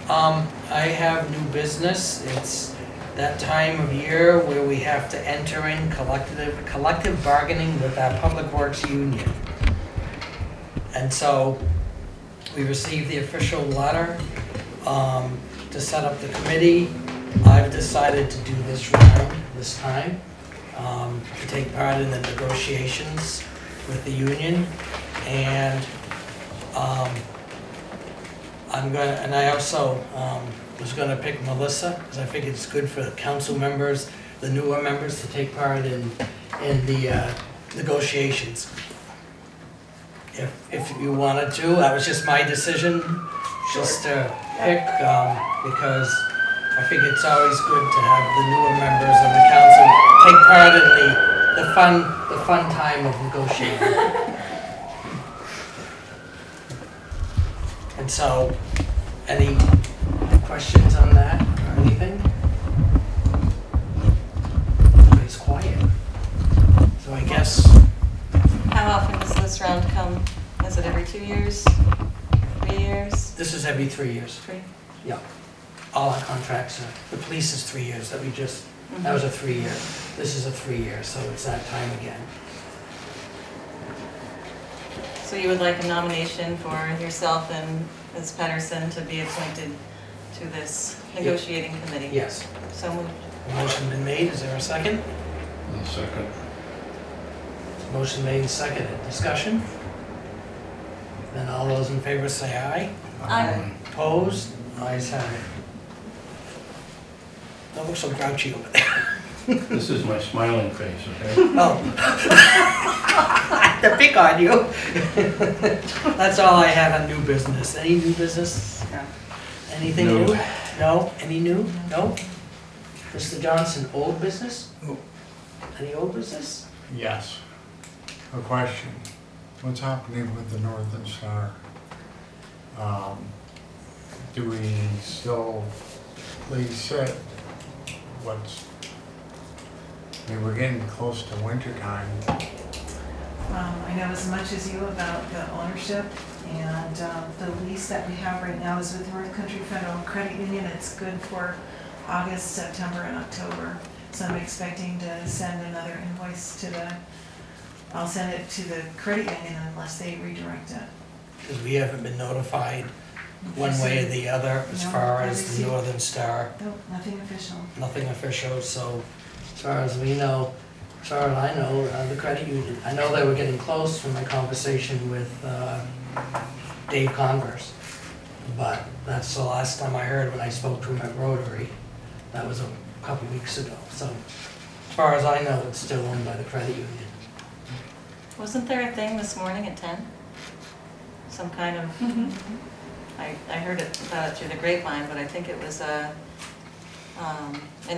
Speaker 1: I have new business. It's that time of year where we have to enter in collective bargaining with our Public Works Union. And so we received the official letter to set up the committee. I've decided to do this round this time, to take part in the negotiations with the union. And I also was gonna pick Melissa, because I think it's good for the council members, the newer members, to take part in the negotiations. If you wanted to, that was just my decision, just to pick, because I think it's always good to have the newer members of the council take part in the fun time of negotiating. And so, any questions on that or anything? Everybody's quiet. So I guess,
Speaker 9: How often does this round come? Is it every 2 years? 3 years?
Speaker 1: this is every 3 years.
Speaker 9: 3?
Speaker 1: Yeah. All our contracts are, the police is 3 years, that was a 3-year. This is a 3-year, so it's that time again.
Speaker 9: So you would like a nomination for yourself and Ms. Pedersen to be appointed to this negotiating committee?
Speaker 1: Yes.
Speaker 9: So moved.
Speaker 1: Motion been made, is there a second?
Speaker 13: I'll second.
Speaker 1: Motion made and seconded, discussion? Then all those in favor say aye.
Speaker 9: Aye.
Speaker 1: Opposed? Ayes have it. Don't look so grouchy over there.
Speaker 13: This is my smiling face, okay?
Speaker 1: Oh. To pick on you. That's all I have on new business. Any new business?
Speaker 6: No.
Speaker 1: Anything
Speaker 13: No.
Speaker 1: new? No? Any new? No? Mr. Johnson, old business?
Speaker 12: No.
Speaker 1: Any old business?
Speaker 10: Yes. A question. What's happening with the Northern Star? Do we still lease it? I mean, we're getting close to winter time.
Speaker 2: I know as much as you about the ownership, and the lease that we have right now is with North Country Federal Credit Union. It's good for August, September, and October. So I'm expecting to send another invoice I'll send it to the credit union unless they redirect it.
Speaker 1: Because we haven't been notified one way or the other as
Speaker 2: No,
Speaker 1: far
Speaker 2: I
Speaker 1: as the
Speaker 2: received-
Speaker 1: Northern Star.
Speaker 2: Nope, nothing official.
Speaker 1: Nothing official, so as far as we know, as far as I know, the credit union, I know they were getting close from my conversation with Dave Converse. But that's the last time I heard when I spoke to him at Rotary. That was a couple weeks ago. So as far as I know, it's still owned by the credit union.
Speaker 9: Wasn't there a thing this morning at 10? Some kind of, I heard about it through the grapevine, but I think it was an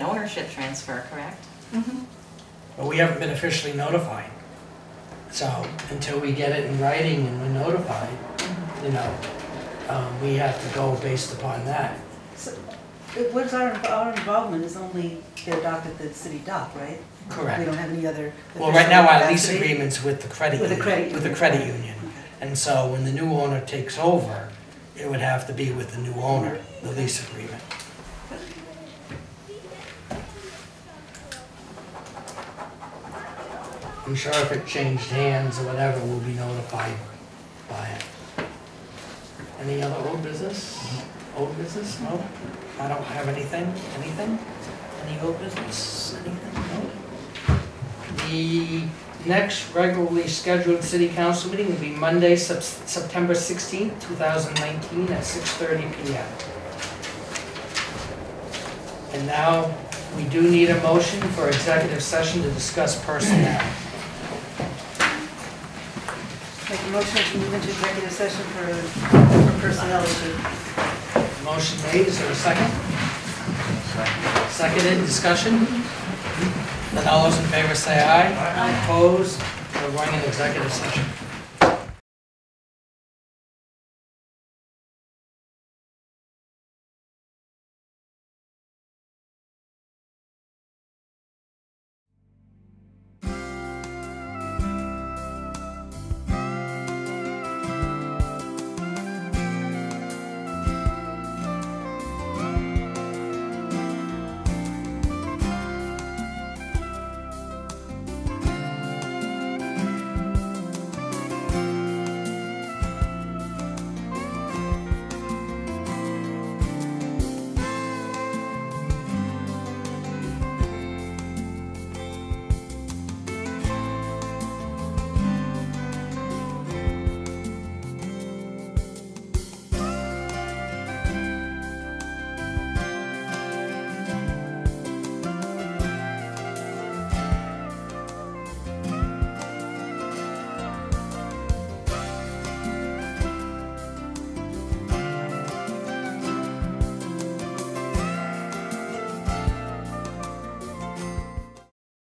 Speaker 9: ownership transfer, correct?
Speaker 1: But we haven't been officially notified. So until we get it in writing and we're notified, you know, we have to go based upon that.
Speaker 6: So, what's our involvement is only the dock at the city dock, right?
Speaker 1: Correct.
Speaker 6: We don't have any other.
Speaker 1: Well, right now our lease
Speaker 6: capacity?
Speaker 1: agreement's with the credit
Speaker 6: With the
Speaker 1: union.
Speaker 6: credit
Speaker 1: With the
Speaker 6: union.
Speaker 1: credit union. And so when the new owner takes over, it would have to be with the new owner, the lease agreement. I'm sure if it changed hands or whatever, we'll be notified by it. Any other old business? Old business? No? I don't have anything. Anything? Any old business? Anything? No? The next regularly scheduled city council meeting will be Monday, September 16th, 2019 at 6:30 p.m. And now, we do need a motion for executive session to discuss personnel.
Speaker 6: Make a motion to move into executive session for personnel issue.
Speaker 1: Motion made, is there a second? Seconded, discussion? Then all those in favor say aye. Opposed? We're going in executive session.